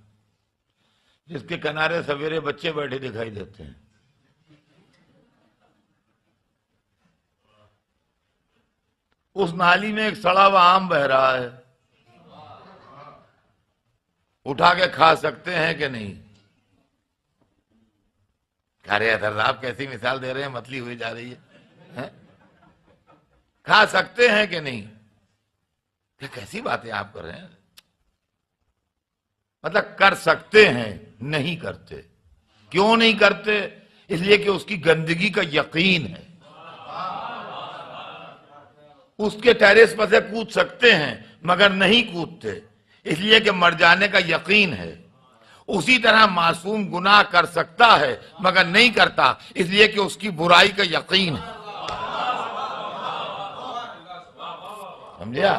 Speaker 1: جس کے کنارے سویرے بچے بیٹھے دکھائی دیتے ہیں، اس نالی میں ایک سڑا ہوا آم بہ رہا ہے، اٹھا کے کھا سکتے ہیں کہ نہیں؟ ارے اظہر صاحب کیسی مثال دے رہے ہیں، متلی ہوئی جا رہی ہے۔ کھا سکتے ہیں کہ نہیں؟ یہ کیسی باتیں آپ کر رہے ہیں؟ مطلب کر سکتے ہیں، نہیں کرتے۔ کیوں نہیں کرتے؟ اس لیے کہ اس کی گندگی کا یقین ہے۔ اس کے ٹیریس پر سے کود سکتے ہیں مگر نہیں کودتے، اس لیے کہ مر جانے کا یقین ہے۔ اسی طرح معصوم گناہ کر سکتا ہے مگر نہیں کرتا، اس لیے کہ اس کی برائی کا یقین ہے۔ سمجھا؟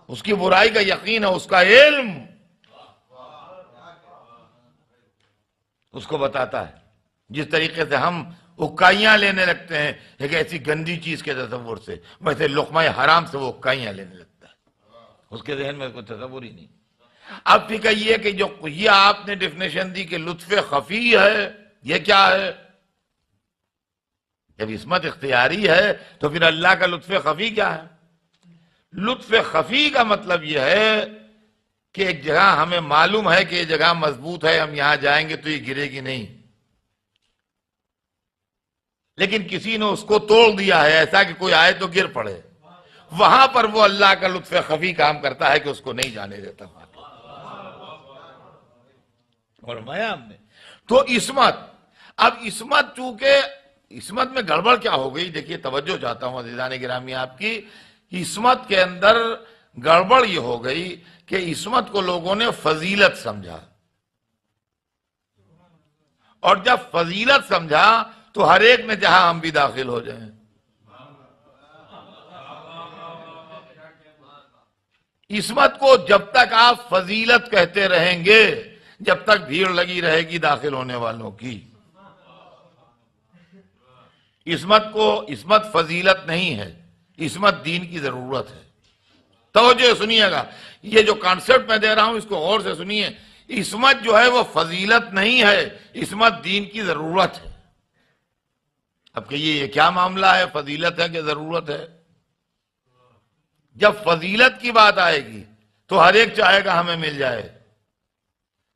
Speaker 1: اس کی برائی کا یقین ہے، اس کا علم اس کو بتاتا ہے۔ جس طریقے سے ہم اکائیاں لینے لگتے ہیں ایک ایسی گندی چیز کے تصور سے، ویسے لقمہ حرام سے وہ اکائیاں لینے لگتا ہے، اس کے ذہن میں کوئی تصور ہی نہیں۔ اب پھر کہیے کہ جو یہ آپ نے ڈیفینیشن دی کہ لطف خفی ہے، یہ کیا ہے؟ جب عصمت اختیاری ہے تو پھر اللہ کا لطف خفی کیا ہے؟ لطف خفی کا مطلب یہ ہے کہ ایک جگہ ہمیں معلوم ہے کہ یہ جگہ مضبوط ہے، ہم یہاں جائیں گے تو یہ گرے گی نہیں، لیکن کسی نے اس کو توڑ دیا ہے ایسا کہ کوئی آئے تو گر پڑے، وہاں پر وہ اللہ کا لطف خفی کام کرتا ہے کہ اس کو نہیں جانے دیتا۔ فرمایا ہم نے تو عصمت، اب عصمت چونکہ عصمت میں گڑبڑ کیا ہو گئی، دیکھیے توجہ چاہتا ہوں عزیزان گرامی آپ کی، عصمت کے اندر گڑبڑ یہ ہو گئی کہ عصمت کو لوگوں نے فضیلت سمجھا، اور جب فضیلت سمجھا تو ہر ایک نے چاہا ہم بھی داخل ہو جائیں۔ عصمت کو جب تک آپ فضیلت کہتے رہیں گے جب تک بھیڑ لگی رہے گی داخل ہونے والوں کی۔ عصمت فضیلت نہیں ہے، عصمت دین کی ضرورت ہے۔ توجہ سنیے گا، یہ جو کانسیپٹ میں دے رہا ہوں اس کو غور سے سنیے۔ عصمت جو ہے وہ فضیلت نہیں ہے، عصمت دین کی ضرورت ہے۔ اب کہیے یہ کیا معاملہ ہے، فضیلت ہے کہ ضرورت ہے؟ جب فضیلت کی بات آئے گی تو ہر ایک چاہے گا ہمیں مل جائے،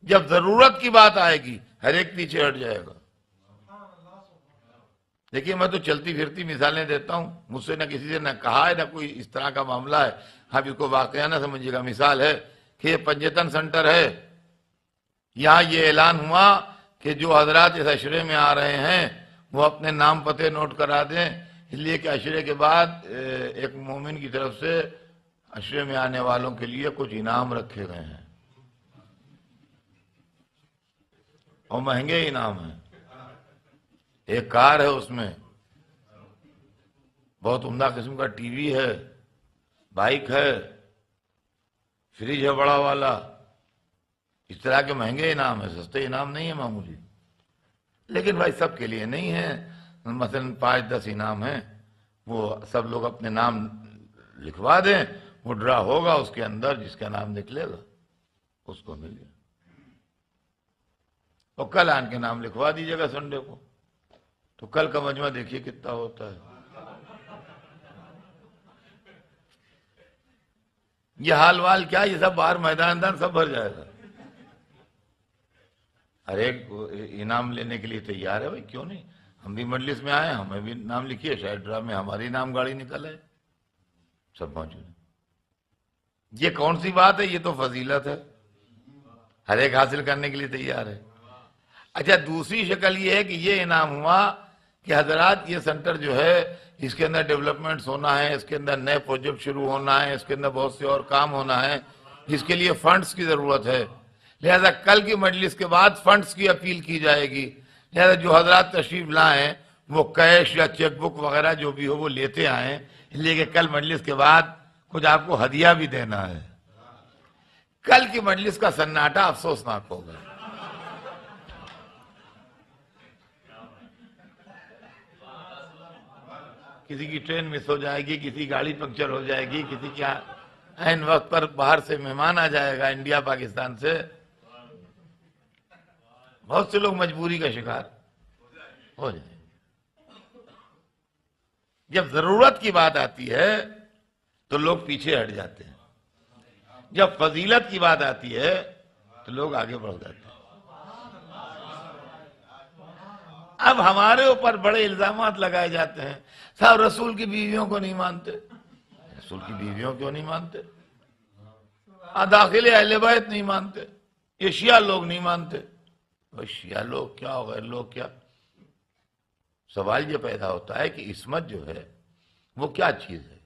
Speaker 1: جب ضرورت کی بات آئے گی ہر ایک پیچھے ہٹ جائے گا۔ دیکھیے میں تو چلتی پھرتی مثالیں دیتا ہوں، مجھ سے نہ کسی سے نہ کہا ہے نہ کوئی اس طرح کا معاملہ ہے، آپ اس کو واقعہ نہ سمجھیے گا۔ مثال ہے کہ یہ پنجتن سنٹر ہے، یہاں یہ اعلان ہوا کہ جو حضرات اس عشرے میں آ رہے ہیں وہ اپنے نام پتے نوٹ کرا دیں، اس لیے کہ عشرے کے بعد ایک مومن کی طرف سے عشرے میں آنے والوں کے لیے کچھ انعام رکھے گئے ہیں، اور مہنگے انعام ہیں۔ ایک کار ہے، اس میں بہت عمدہ قسم کا ٹی وی ہے، بائک ہے، فریج ہے بڑا والا، اس طرح کے مہنگے انعام ہیں، سستے انعام نہیں ہیں معمولی۔ لیکن بھائی سب کے لیے نہیں ہے، مثلا 5-10 انعام ہیں، وہ سب لوگ اپنے نام لکھوا دیں، وہ ڈرا ہوگا، اس کے اندر جس کا نام نکلے گا اس کو مل جائے، اور کل آن کے نام لکھوا دیجیے گا سنڈے کو، تو کل کا مجمع دیکھیے کتنا ہوتا ہے۔ یہ حال وال کیا، یہ سب باہر میدان سب بھر جائے گا. ہر ایک انعام لینے کے لیے تیار ہے. بھائی کیوں نہیں، ہم بھی مجلس میں آئے، ہمیں بھی نام لکھیے، شاید ڈرا میں ہماری نام گاڑی نکل ہے. سب موجود ہے. یہ کون سی بات ہے، یہ تو فضیلت ہے. ہر ایک حاصل کرنے کے لیے تیار ہے. اچھا دوسری شکل یہ ہے کہ یہ انعام ہوا کہ حضرات یہ سنٹر جو ہے اس کے اندر ڈیولپمنٹس ہونا ہے، اس کے اندر نئے پروجیکٹ شروع ہونا ہے، اس کے اندر بہت سے اور کام ہونا ہے، اس کے لیے فنڈز کی ضرورت ہے. لہذا کل کی مجلس کے بعد فنڈز کی اپیل کی جائے گی. لہذا جو حضرات تشریف لائیں وہ کیش یا چیک بک وغیرہ جو بھی ہو وہ لیتے آئیں، اس لیے کہ کل مجلس کے بعد کچھ آپ کو ہدیہ بھی دینا ہے. کل کی مجلس کا سناٹا افسوسناک ہوگا. کسی کی ٹرین مس ہو جائے گی، کسی گاڑی پنکچر ہو جائے گی، کسی کی عین وقت پر باہر سے مہمان آ جائے گا انڈیا پاکستان سے. بہت سے لوگ مجبوری کا شکار ہو جائیں. جب ضرورت کی بات آتی ہے تو لوگ پیچھے ہٹ جاتے ہیں، جب فضیلت کی بات آتی ہے تو لوگ آگے بڑھ جاتے ہیں. اب ہمارے اوپر بڑے الزامات لگائے جاتے ہیں، صاحب رسول کی بیویوں کو نہیں مانتے. رسول کی بیویوں کیوں نہیں مانتے؟ داخل اہل بیت نہیں مانتے، یہ شیعہ لوگ نہیں مانتے. شیعہ لوگ کیا اور غیر لوگ کیا؟ سوال یہ پیدا ہوتا ہے کہ عصمت جو ہے وہ کیا چیز ہے؟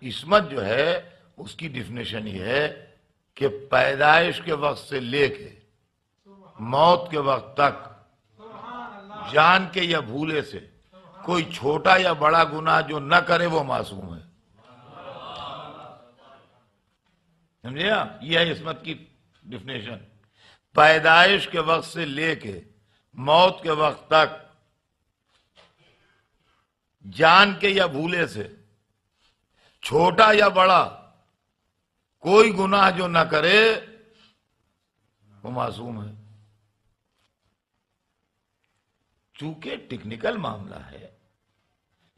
Speaker 1: عصمت جو ہے اس کی ڈیفینیشن یہ ہے کہ پیدائش کے وقت سے لے کے موت کے وقت تک جان کے یا بھولے سے کوئی چھوٹا یا بڑا گناہ جو نہ کرے وہ معصوم ہے. سمجھے آپ؟ یہ ہے عصمت کی ڈیفینیشن. پیدائش کے وقت سے لے کے موت کے وقت تک جان کے یا بھولے سے چھوٹا یا بڑا کوئی گناہ جو نہ کرے وہ معصوم ہے. چونکہ ٹیکنیکل معاملہ ہے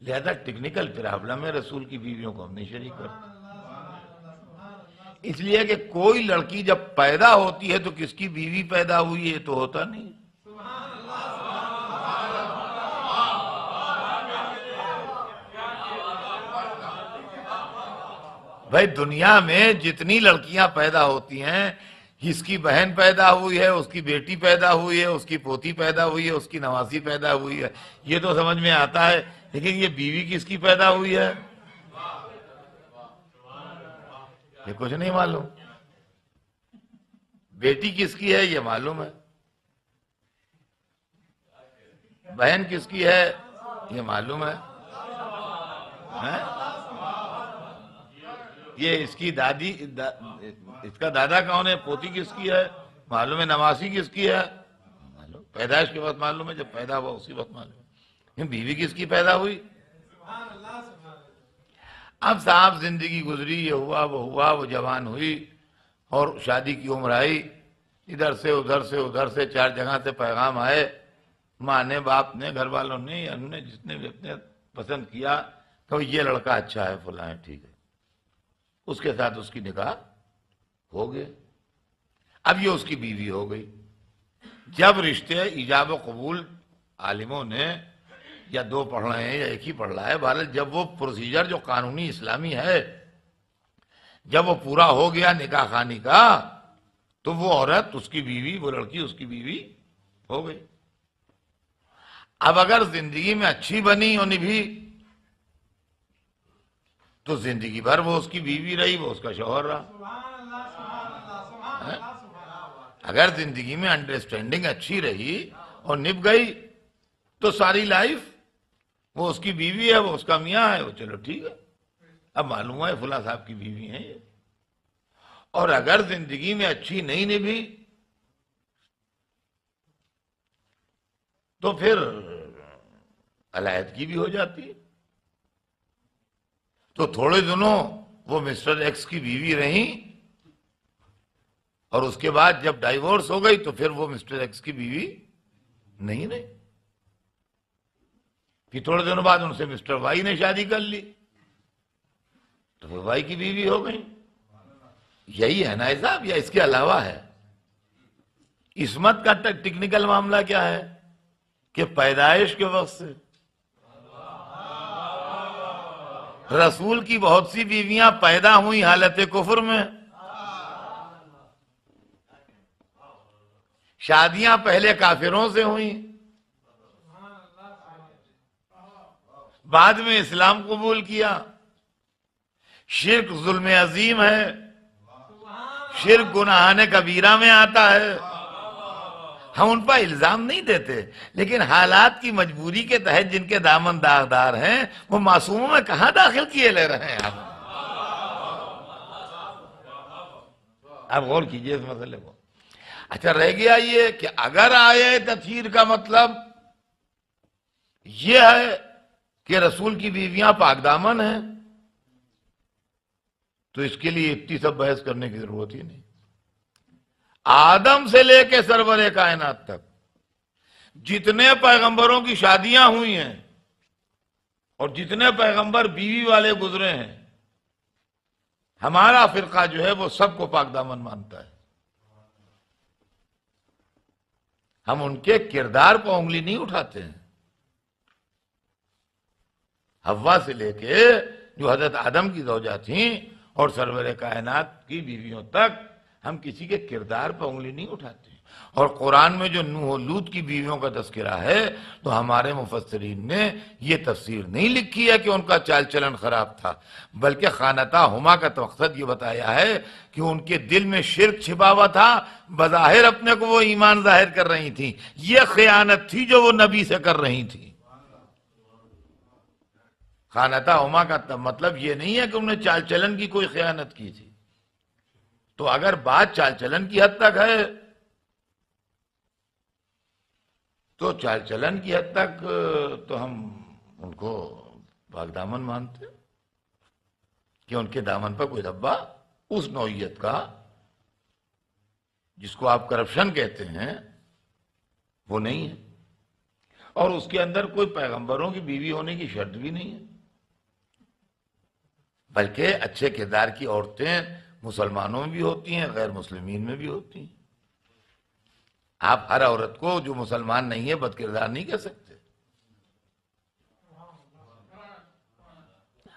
Speaker 1: لہذا ٹیکنیکل پرابلم میں رسول کی بیویوں کو ہم نہیں شریک کرتے. اس لیے کہ کوئی لڑکی جب پیدا ہوتی ہے تو کس کی بیوی پیدا ہوئی ہے تو ہوتا نہیں. بھائی دنیا میں جتنی لڑکیاں پیدا ہوتی ہیں، اس کی بہن پیدا ہوئی ہے، اس کی بیٹی پیدا ہوئی ہے، اس کی پوتی پیدا ہوئی ہے، اس کی نواسی پیدا ہوئی ہے، یہ تو سمجھ میں آتا ہے. لیکن یہ بیوی کس کی پیدا ہوئی ہے یہ کچھ نہیں معلوم. بیٹی کس کی ہے یہ معلوم ہے، بہن کس کی ہے یہ معلوم ہے. یہ اس کی دادی، اس کا دادا کون ہے، پوتی کس کی ہے معلوم ہے، نواسی کس کی ہے معلوم. پیدائش کے وقت معلوم ہے، جب پیدا ہوا اسی وقت معلوم ہے. بیوی کس کی پیدا ہوئی. اب صاحب زندگی گزری، یہ ہوا وہ ہوا، وہ جوان ہوئی اور شادی کی عمر آئی، ادھر سے ادھر سے چار جگہ سے پیغام آئے. ماں نے، باپ نے، گھر والوں نے، انہوں نے جتنے بھی اپنے پسند کیا کہ یہ لڑکا اچھا ہے، فلاں ہے، ٹھیک ہے. اس کے ساتھ اس کی نکاح ہو گئے. اب یہ اس کی بیوی ہو گئی. جب رشتے ایجاب و قبول عالموں نے یا دو پڑھ رہے ہیں یا ایک ہی پڑھ رہا ہے، بہرحال جب وہ پروسیجر جو قانونی اسلامی ہے جب وہ پورا ہو گیا نکاح خانی کا تو وہ عورت اس کی بیوی، وہ لڑکی اس کی بیوی ہو گئی. اب اگر زندگی میں اچھی بنی اور نبھی تو زندگی بھر وہ اس کی بیوی رہی، وہ اس کا شوہر رہا. اگر زندگی میں انڈرسٹینڈنگ اچھی رہی اور نبھ گئی تو ساری لائف وہ اس کی بیوی ہے، وہ اس کا میاں ہے، وہ چلو ٹھیک ہے. اب معلوم ہے فلاں صاحب کی بیوی ہیں یہ. اور اگر زندگی میں اچھی نہیں نبھی تو پھر علیحدگی بھی ہو جاتی ہے. تو تھوڑے دنوں وہ مسٹر ایکس کی بیوی رہیں اور اس کے بعد جب ڈائیورس ہو گئی تو پھر وہ مسٹر ایکس کی بیوی نہیں رہی. پھر تھوڑے دنوں بعد ان سے مسٹر وائی نے شادی کر لی. تو بھائی کی بیوی ہو گئی. یہی ہے نا صاحب یا اس کے علاوہ ہے؟ عصمت کا ٹیکنیکل معاملہ کیا ہے کہ پیدائش کے وقت سے رسول کی بہت سی بیویاں پیدا ہوئی حالت کفر میں. شادیاں پہلے کافروں سے ہوئیں، بعد میں اسلام قبول کیا. شرک ظلم عظیم ہے، شرک گناہان کبیرہ میں آتا ہے. ہم ان پر الزام نہیں دیتے، لیکن حالات کی مجبوری کے تحت جن کے دامن داغدار ہیں وہ معصوموں میں کہاں داخل کیے لے رہے ہیں. آپ غور کیجئے اس مسئلے کو. اچھا رہ گیا یہ کہ اگر آیے تطہیر کا مطلب یہ ہے کہ رسول کی بیویاں پاک دامن ہیں تو اس کے لیے اتنی سب بحث کرنے کی ضرورت ہی نہیں. آدم سے لے کے سرور کائنات تک جتنے پیغمبروں کی شادیاں ہوئی ہیں اور جتنے پیغمبر بیوی والے گزرے ہیں، ہمارا فرقہ جو ہے وہ سب کو پاک دامن مانتا ہے. ہم ان کے کردار کو انگلی نہیں اٹھاتے ہیں. حوا سے لے کے جو حضرت آدم کی زوجہ تھیں اور سرور کائنات کی بیویوں تک ہم کسی کے کردار پر انگلی نہیں اٹھاتے. اور قرآن میں جو نوح و لوط کی بیویوں کا تذکرہ ہے تو ہمارے مفسرین نے یہ تفسیر نہیں لکھی ہے کہ ان کا چال چلن خراب تھا، بلکہ خانتہ ہما کا مقصد یہ بتایا ہے کہ ان کے دل میں شرک چھپا ہوا تھا، بظاہر اپنے کو وہ ایمان ظاہر کر رہی تھیں. یہ خیانت تھی جو وہ نبی سے کر رہی تھیں. خانتہ ہما کا مطلب یہ نہیں ہے کہ انہوں نے چال چلن کی کوئی خیانت کی تھی. تو اگر بات چال چلن کی حد تک ہے تو چال چلن کی حد تک تو ہم ان کو پاک دامن مانتے کہ ان کے دامن پر کوئی دھبا اس نوعیت کا جس کو آپ کرپشن کہتے ہیں وہ نہیں ہے. اور اس کے اندر کوئی پیغمبروں کی بیوی ہونے کی شرط بھی نہیں ہے، بلکہ اچھے کردار کی عورتیں مسلمانوں میں بھی ہوتی ہیں، غیر مسلمین میں بھی ہوتی ہیں. آپ ہر عورت کو جو مسلمان نہیں ہے بد کردار نہیں کہہ سکتے.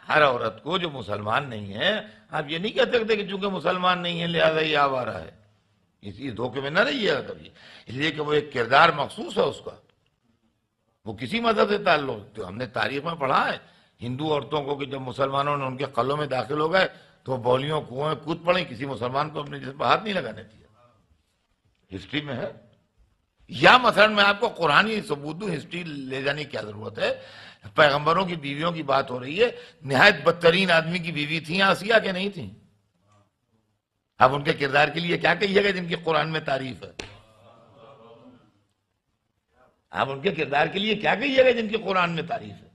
Speaker 1: ہر عورت کو جو مسلمان نہیں ہے آپ یہ نہیں کہہ سکتے کہ چونکہ مسلمان نہیں ہے لہذا یہ آوارہ ہے. اسی دھوکے میں نہ رہیے گا کبھی، اس لیے کہ وہ ایک کردار مخصوص ہے اس کا، وہ کسی مذہب سے تعلق. تو ہم نے تاریخ میں پڑھا ہے ہندو عورتوں کو کہ جب مسلمانوں نے ان کے قلعوں میں داخل ہو گئے تو بولیوں کنویں میں کود پڑیں، کسی مسلمان کو اپنے جسم پر ہاتھ نہیں لگانے دیا. ہسٹری میں ہے. یا مثلا میں آپ کو قرآنی ثبوت دوں، ہسٹری لے جانے کی کیا ضرورت ہے. پیغمبروں کی بیویوں کی بات ہو رہی ہے، نہایت بدترین آدمی کی بیوی تھیں آسیہ کہ نہیں تھیں؟ اب ان کے کردار کے لیے کیا کہیے گا جن کی قرآن میں تعریف ہے؟ آپ ان کے کردار کے لیے کیا کہیے گا جن کی قرآن میں تعریف ہے؟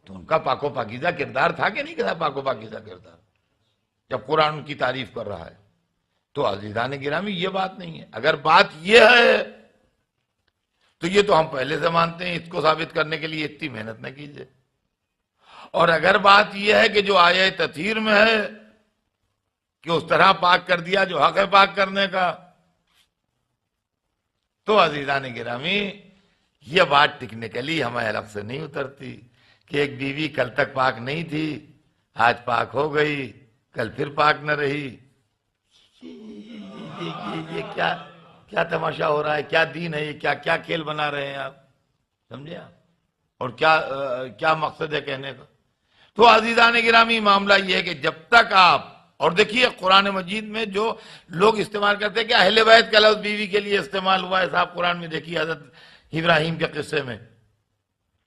Speaker 1: تو ان کا پاک و پاکیزہ کردار تھا کہ نہیں تھا پاک و پاکیزہ کردار جب قرآن ان کی تعریف کر رہا ہے؟ تو عزیزان گرامی یہ بات نہیں ہے. اگر بات یہ ہے تو یہ تو ہم پہلے سے مانتے ہیں، اس کو ثابت کرنے کے لیے اتنی محنت نہ کیجیے. اور اگر بات یہ ہے کہ جو آیہ تطہیر میں ہے کہ اس طرح پاک کر دیا جو حق ہے پاک کرنے کا، تو عزیزان گرامی یہ بات ٹیکنیکلی ہمیں حلق سے نہیں اترتی کہ ایک بیوی کل تک پاک نہیں تھی، آج پاک ہو گئی، کل پھر پاک نہ رہی. یہ کیا تماشا ہو رہا ہے؟ کیا دین ہے یہ؟ کیا کھیل بنا رہے ہیں آپ؟ سمجھے آپ؟ اور کیا مقصد ہے کہنے کا؟ تو عزیزان گرامی معاملہ یہ ہے کہ جب تک آپ، اور دیکھیے قرآن مجید میں جو لوگ استعمال کرتے ہیں کہ اہل بیت کا لفظ بیوی کے لیے استعمال ہوا ہے، صاحب قرآن میں دیکھیے حضرت ابراہیم کے قصے میں.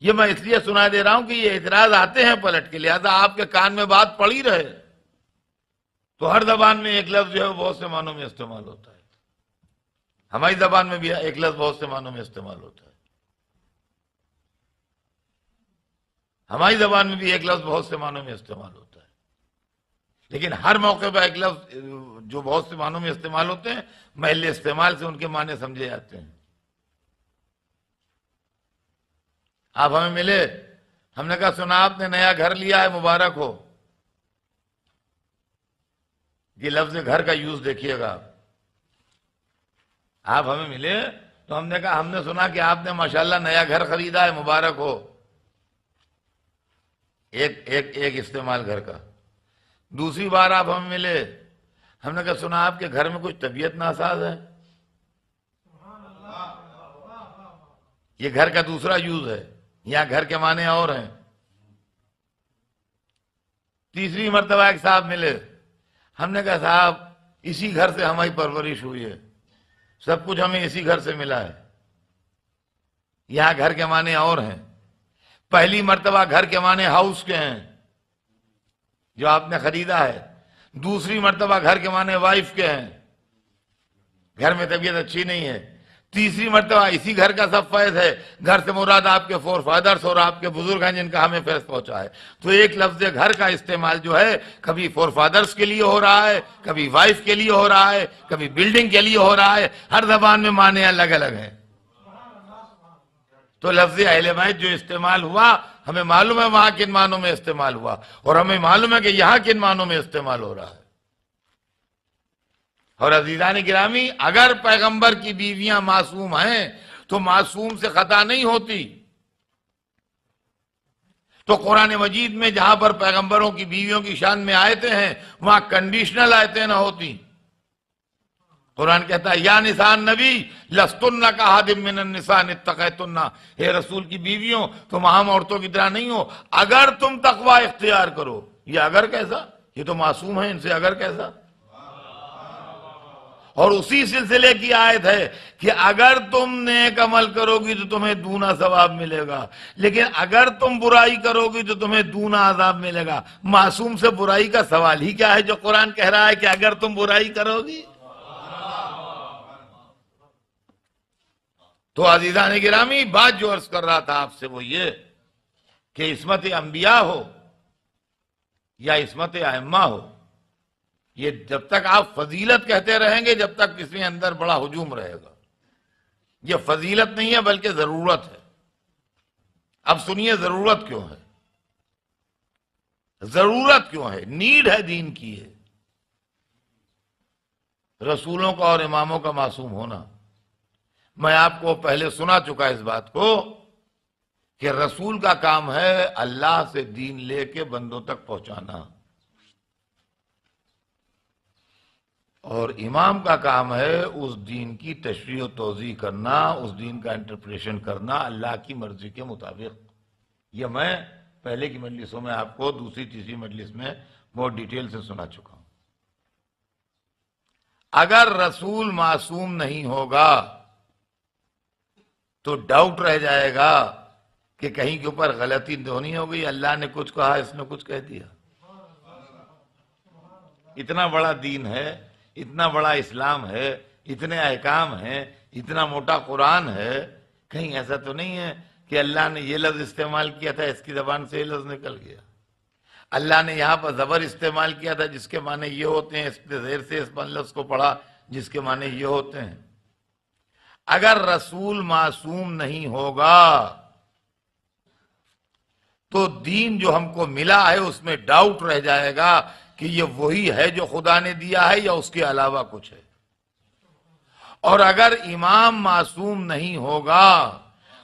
Speaker 1: یہ میں اس لیے سنا دے رہا ہوں کہ یہ اعتراض آتے ہیں پلٹ کے، لہذا آپ کے کان میں بات پڑی رہے. تو ہر زبان میں ایک لفظ جو ہے وہ بہت سے معنوں میں استعمال ہوتا ہے. ہماری زبان میں بھی ایک لفظ بہت سے معنوں میں استعمال ہوتا ہے. ہماری زبان میں بھی ایک لفظ بہت سے معنوں میں استعمال ہوتا ہے. لیکن ہر موقع پر ایک لفظ جو بہت سے معنوں میں استعمال ہوتے ہیں محل استعمال سے ان کے معنی سمجھے جاتے ہیں. آپ ہمیں ملے، ہم نے کہا سنا آپ نے نیا گھر لیا ہے، مبارک ہو. یہ لفظ گھر کا یوز دیکھیے گا. آپ ہمیں ملے تو ہم نے کہا ہم نے سنا کہ آپ نے ماشاءاللہ نیا گھر خریدا ہے، مبارک ہو. ایک استعمال گھر کا. دوسری بار آپ ہمیں ملے، ہم نے کہا سنا آپ کے گھر میں کچھ طبیعت ناساز ہے. یہ گھر کا دوسرا یوز ہے. یہاں گھر کے معنی اور ہیں. تیسری مرتبہ ایک صاحب ملے، ہم نے کہا صاحب اسی گھر سے ہماری پرورش ہوئی ہے، سب کچھ ہمیں اسی گھر سے ملا ہے. یہاں گھر کے معنی اور ہیں. پہلی مرتبہ گھر کے معنی ہاؤس کے ہیں جو آپ نے خریدا ہے. دوسری مرتبہ گھر کے معنی وائف کے ہیں، گھر میں طبیعت اچھی نہیں ہے. تیسری مرتبہ اسی گھر کا سب فیض ہے. گھر سے مراد آپ کے فور فادرز اور آپ کے بزرگ ہیں جن کا ہمیں فیض پہنچا ہے. تو ایک لفظ گھر کا استعمال جو ہے کبھی فور فادرز کے لیے ہو رہا ہے، کبھی وائف کے لیے ہو رہا ہے، کبھی بلڈنگ کے لیے ہو رہا ہے. ہر زبان میں معنی الگ الگ ہیں. تو لفظ اہل بیت جو استعمال ہوا ہمیں معلوم ہے وہاں کن معنوں میں استعمال ہوا، اور ہمیں معلوم ہے کہ یہاں کن معنوں میں استعمال ہو رہا ہے. اور عزیزان گرامی، اگر پیغمبر کی بیویاں معصوم ہیں تو معصوم سے خطا نہیں ہوتی. تو قرآن مجید میں جہاں پر پیغمبروں کی بیویوں کی شان میں آیتیں ہیں وہاں کنڈیشنل آیتیں نہ ہوتی. قرآن کہتا ہے یا نساء نبی لستن کاحد من النساء ان اتقیتن، اے رسول کی بیویوں تم عام عورتوں کی طرح نہیں ہو اگر تم تقوی اختیار کرو. یہ اگر کیسا؟ یہ تو معصوم ہیں، ان سے اگر کیسا؟ اور اسی سلسلے کی آیت ہے کہ اگر تم نیک عمل کرو گی تو تمہیں دونا ثواب ملے گا، لیکن اگر تم برائی کرو گی تو تمہیں دونا عذاب ملے گا. معصوم سے برائی کا سوال ہی کیا ہے جو قرآن کہہ رہا ہے کہ اگر تم برائی کرو گی. تو عزیزان گرامی، بات جو عرض کر رہا تھا آپ سے وہ یہ کہ عصمت انبیاء ہو یا عصمت ائمہ ہو، یہ جب تک آپ فضیلت کہتے رہیں گے جب تک اس میں اندر بڑا ہجوم رہے گا. یہ فضیلت نہیں ہے بلکہ ضرورت ہے. اب سنیے ضرورت کیوں ہے. ضرورت کیوں ہے؟ نیڈ ہے دین کی ہے. رسولوں کا اور اماموں کا معصوم ہونا. میں آپ کو پہلے سنا چکا اس بات کو کہ رسول کا کام ہے اللہ سے دین لے کے بندوں تک پہنچانا، اور امام کا کام ہے اس دین کی تشریح و توضیح کرنا، اس دین کا انٹرپریشن کرنا اللہ کی مرضی کے مطابق. یہ میں پہلے کی مجلسوں میں آپ کو دوسری تیسری مجلس میں بہت ڈیٹیل سے سنا چکا ہوں. اگر رسول معصوم نہیں ہوگا تو ڈاؤٹ رہ جائے گا کہ کہیں کے اوپر غلطی تو نہیں ہو گئی، اللہ نے کچھ کہا اس نے کچھ کہہ دیا. اتنا بڑا دین ہے، اتنا بڑا اسلام ہے، اتنے احکام ہیں، اتنا موٹا قرآن ہے، کہیں ایسا تو نہیں ہے کہ اللہ نے یہ لفظ استعمال کیا تھا اس کی زبان سے یہ لفظ نکل گیا. اللہ نے یہاں پر زبر استعمال کیا تھا جس کے معنی یہ ہوتے ہیں، اس پہ زیر سے اس لفظ کو پڑھا جس کے معنی یہ ہوتے ہیں. اگر رسول معصوم نہیں ہوگا تو دین جو ہم کو ملا ہے اس میں ڈاؤٹ رہ جائے گا کہ یہ وہی ہے جو خدا نے دیا ہے یا اس کے علاوہ کچھ ہے. اور اگر امام معصوم نہیں ہوگا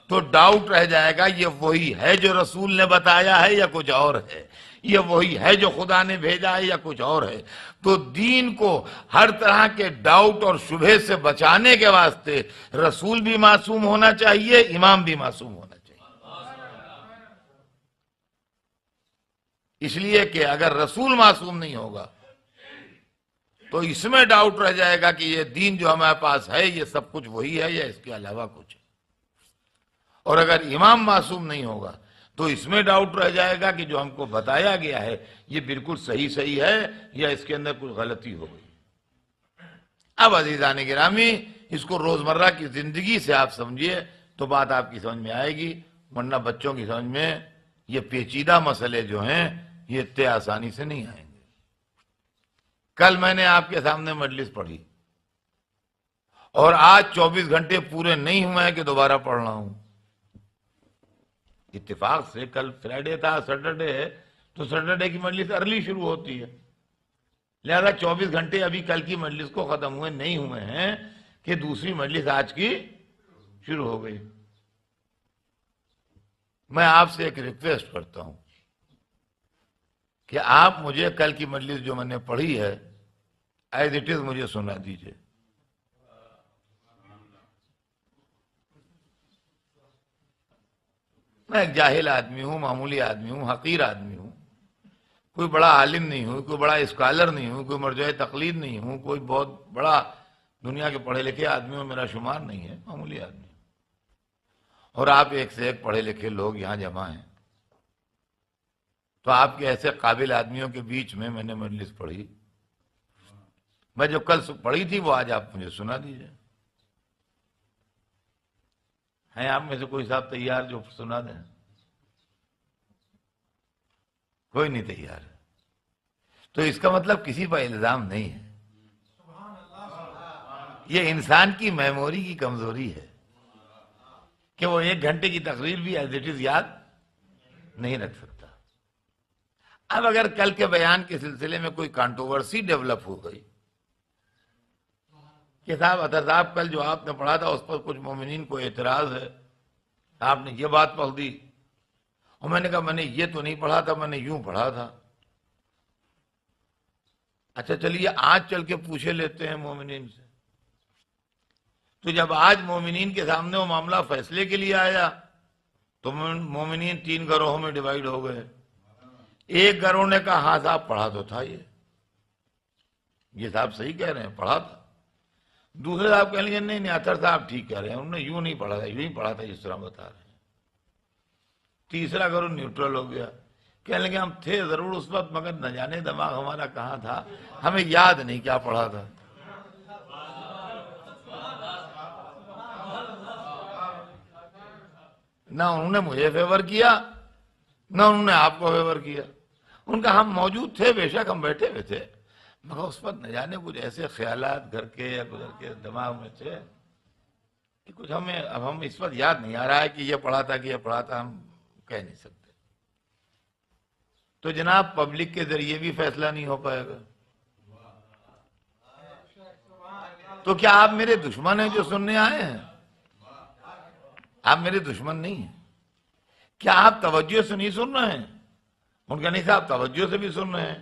Speaker 1: تو ڈاؤٹ رہ جائے گا یہ وہی ہے جو رسول نے بتایا ہے یا کچھ اور ہے، یہ وہی ہے جو خدا نے بھیجا ہے یا کچھ اور ہے. تو دین کو ہر طرح کے ڈاؤٹ اور شبہ سے بچانے کے واسطے رسول بھی معصوم ہونا چاہیے، امام بھی معصوم ہونا چاہیے. اس لیے کہ اگر رسول معصوم نہیں ہوگا تو اس میں ڈاؤٹ رہ جائے گا کہ یہ دین جو ہمارے پاس ہے یہ سب کچھ وہی ہے یا اس کے علاوہ کچھ ہے. اور اگر امام معصوم نہیں ہوگا تو اس میں ڈاؤٹ رہ جائے گا کہ جو ہم کو بتایا گیا ہے یہ بالکل صحیح ہے یا اس کے اندر کچھ غلطی ہو گئی. اب عزیزان گرامی اس کو روزمرہ کی زندگی سے آپ سمجھیے تو بات آپ کی سمجھ میں آئے گی، ورنہ بچوں کی سمجھ میں یہ پیچیدہ مسئلے جو ہیں یہ اتنے آسانی سے نہیں آئیں گے. کل میں نے آپ کے سامنے مجلس پڑھی اور آج 24 گھنٹے پورے نہیں ہوئے ہیں کہ دوبارہ پڑھ رہا ہوں. اتفاق سے کل فرائیڈے تھا، سیٹرڈے ہے تو سیٹرڈے کی مجلس ارلی شروع ہوتی ہے. لہذا 24 گھنٹے ابھی کل کی مجلس کو ختم ہوئے نہیں ہوئے ہیں کہ دوسری مجلس آج کی شروع ہو گئی۔ میں آپ سے ایک ریکویسٹ کرتا ہوں کہ آپ مجھے کل کی مجلس جو میں نے پڑھی ہے ایز اٹ از مجھے سنا دیجئے۔ میں ایک جاہل آدمی ہوں، معمولی آدمی ہوں، حقیر آدمی ہوں، کوئی بڑا عالم نہیں ہوں، کوئی بڑا اسکالر نہیں ہوں، کوئی مرجع تقلید نہیں ہوں، کوئی بہت بڑا دنیا کے پڑھے لکھے آدمیوں میرا شمار نہیں ہے، معمولی آدمی۔ اور آپ ایک سے ایک پڑھے لکھے لوگ یہاں جمع ہیں، تو آپ کے ایسے قابل آدمیوں کے بیچ میں نے مجلس پڑھی۔ میں جو کل پڑھی تھی وہ آج آپ مجھے سنا دیجئے۔ ہیں آپ میں سے کوئی صاحب تیار جو سنا دیں؟ کوئی نہیں تیار ہے، تو اس کا مطلب کسی پر الزام نہیں ہے، یہ انسان کی میموری کی کمزوری ہے کہ وہ 1 گھنٹے کی تقریر بھی ایز اٹ از یاد نہیں رکھ سکتا۔ اب اگر کل کے بیان کے سلسلے میں کوئی کانٹروورسی ڈیولپ ہو گئی کہ صاحب اطہر صاحب کل جو آپ نے پڑھا تھا اس پر کچھ مومنین کو اعتراض ہے، آپ نے یہ بات پڑھ دی، اور میں نے کہا میں نے یہ تو نہیں پڑھا تھا، میں نے یوں پڑھا تھا۔ اچھا چلیے آج چل کے پوچھے لیتے ہیں مومنین سے۔ تو جب آج مومنین کے سامنے وہ معاملہ فیصلے کے لیے آیا تو مومنین 3 گروہوں میں ڈیوائیڈ ہو گئے۔ ایک گروہ نے کہا ہاں صاحب پڑھا تو تھا، یہ صاحب صحیح کہہ رہے ہیں پڑھا تھا۔ دوسرے صاحب کہہ لیں گے نہیں نہیں اطہر صاحب ٹھیک کہہ رہے ہیں، انہوں نے یوں نہیں پڑھا تھا، یوں ہی پڑھا تھا جس طرح بتا رہے ہیں۔ تیسرا گروہ نیوٹرل ہو گیا، کہنے لگے ہم تھے ضرور اس وقت مگر نہ جانے دماغ ہمارا کہاں تھا، ہمیں یاد نہیں کیا پڑھا تھا۔ نہ انہوں نے مجھے فیور کیا نہ انہوں نے آپ کو فیور کیا۔ ان کا ہم موجود تھے، بے شک ہم بیٹھے ہوئے تھے، مگر اس وقت نہ جانے کچھ ایسے خیالات گھر کے یا گزر کے دماغ میں تھے کہ کچھ ہم اس وقت یاد نہیں آ رہا ہے کہ یہ پڑھا تھا کہ یہ پڑھا تھا، ہم کہہ نہیں سکتے۔ تو جناب پبلک کے ذریعے بھی فیصلہ نہیں ہو پائے گا، تو کیا آپ میرے دشمن ہیں جو سننے آئے ہیں؟ آپ میرے دشمن نہیں ہیں۔ کیا آپ توجہ سے نہیں سن رہے ہیں؟ ان کا نہیں صاحب توجہ سے بھی سن رہے ہیں۔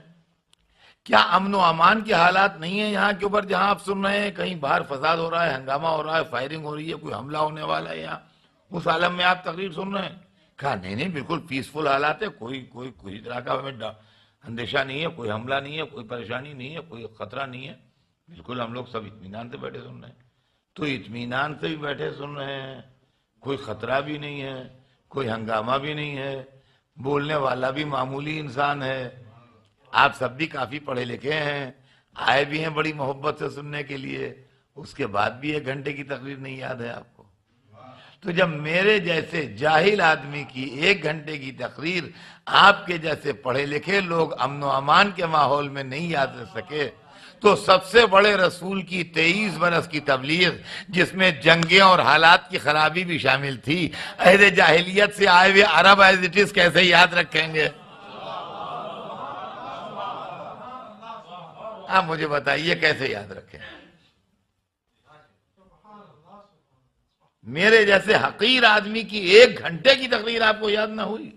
Speaker 1: کیا امن و امان کے حالات نہیں ہیں یہاں کے اوپر جہاں آپ سن رہے ہیں؟ کہیں باہر فساد ہو رہا ہے، ہنگامہ ہو رہا ہے، فائرنگ ہو رہی ہے، کوئی حملہ ہونے والا ہے یہاں، اس عالم میں آپ تقریر سن رہے ہیں؟ کہا نہیں نہیں بالکل پیسفل حالات ہے، کوئی طرح کا ہمیں اندیشہ نہیں ہے، کوئی حملہ نہیں ہے، کوئی پریشانی نہیں ہے، کوئی خطرہ نہیں ہے، بالکل ہم لوگ سب اطمینان سے بیٹھے سن رہے ہیں۔ تو اطمینان سے بھی بیٹھے سن رہے ہیں، کوئی خطرہ بھی نہیں ہے، کوئی ہنگامہ بھی نہیں ہے، بولنے والا بھی معمولی انسان ہے، آپ سب بھی کافی پڑھے لکھے ہیں، آئے بھی ہیں بڑی محبت سے سننے کے لیے، اس کے بعد بھی 1 گھنٹے کی تقریر نہیں یاد ہے آپ کو۔ تو جب میرے جیسے جاہل آدمی کی 1 گھنٹے کی تقریر آپ کے جیسے پڑھے لکھے لوگ امن و امان کے ماحول میں نہیں یاد رکھ سکے، تو سب سے بڑے رسول کی 23 برس کی تبلیغ جس میں جنگیں اور حالات کی خرابی بھی شامل تھی، عہد جاہلیت سے آئے ہوئے عرب ایز اٹ از کیسے یاد رکھیں گے؟ آپ مجھے بتائیے کیسے یاد رکھیں؟ میرے جیسے حقیر آدمی کی 1 گھنٹے کی تقریر آپ کو یاد نہ ہوئی،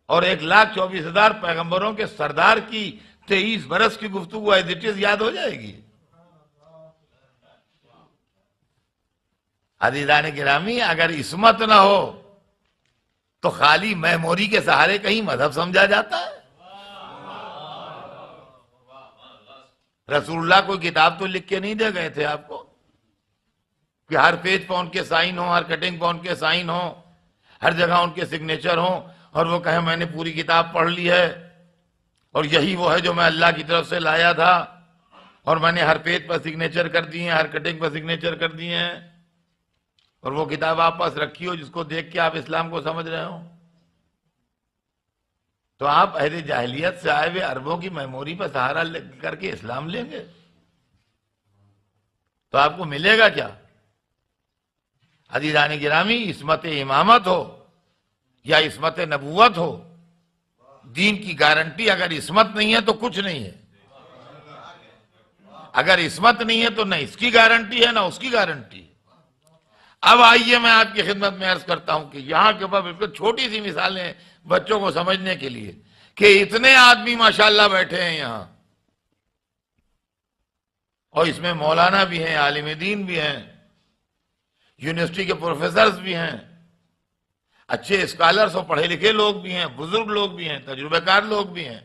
Speaker 1: اور 1,24,000 پیغمبروں کے سردار کی 23 برس کی گفتگو ایز اٹ از یاد ہو جائے گی؟ عزیزان گرامی، اگر عصمت نہ ہو تو خالی میموری کے سہارے کہیں مذہب سمجھا جاتا ہے؟ رسول اللہ کوئی کتاب تو لکھ کے نہیں دے گئے تھے آپ کو کہ ہر پیج پہ ان کے سائن ہوں، ہر کٹنگ پہ ان کے سائن ہوں، ہر جگہ ان کے سگنیچر ہوں، اور وہ کہیں میں نے پوری کتاب پڑھ لی ہے اور یہی وہ ہے جو میں اللہ کی طرف سے لایا تھا، اور میں نے ہر پیج پر سگنیچر کر دیے ہیں، ہر کٹنگ پر سگنیچر کر دیے ہیں، اور وہ کتاب آپ پاس رکھی ہو جس کو دیکھ کے آپ اسلام کو سمجھ رہے ہو؟ تو آپ عہد جاہلیت سے آئے ہوئے عربوں کی میموری پر سہارا کر کے اسلام لیں گے تو آپ کو ملے گا کیا؟ عزیزان گرامی، عصمت امامت ہو یا عصمت نبوت ہو، دین کی گارنٹی اگر عصمت نہیں ہے تو کچھ نہیں ہے. اگر عصمت نہیں ہے تو نہ اس کی گارنٹی ہے نہ اس کی گارنٹی ہے. اب آئیے میں آپ کی خدمت میں عرض کرتا ہوں کہ یہاں کے اوپر بالکل چھوٹی سی مثالیں ہیں بچوں کو سمجھنے کے لیے کہ اتنے آدمی ماشاءاللہ بیٹھے ہیں یہاں، اور اس میں مولانا بھی ہیں، عالم دین بھی ہیں، یونیورسٹی کے پروفیسرز بھی ہیں، اچھے اسکالرز اور پڑھے لکھے لوگ بھی ہیں، بزرگ لوگ بھی ہیں، تجربہ کار لوگ بھی ہیں،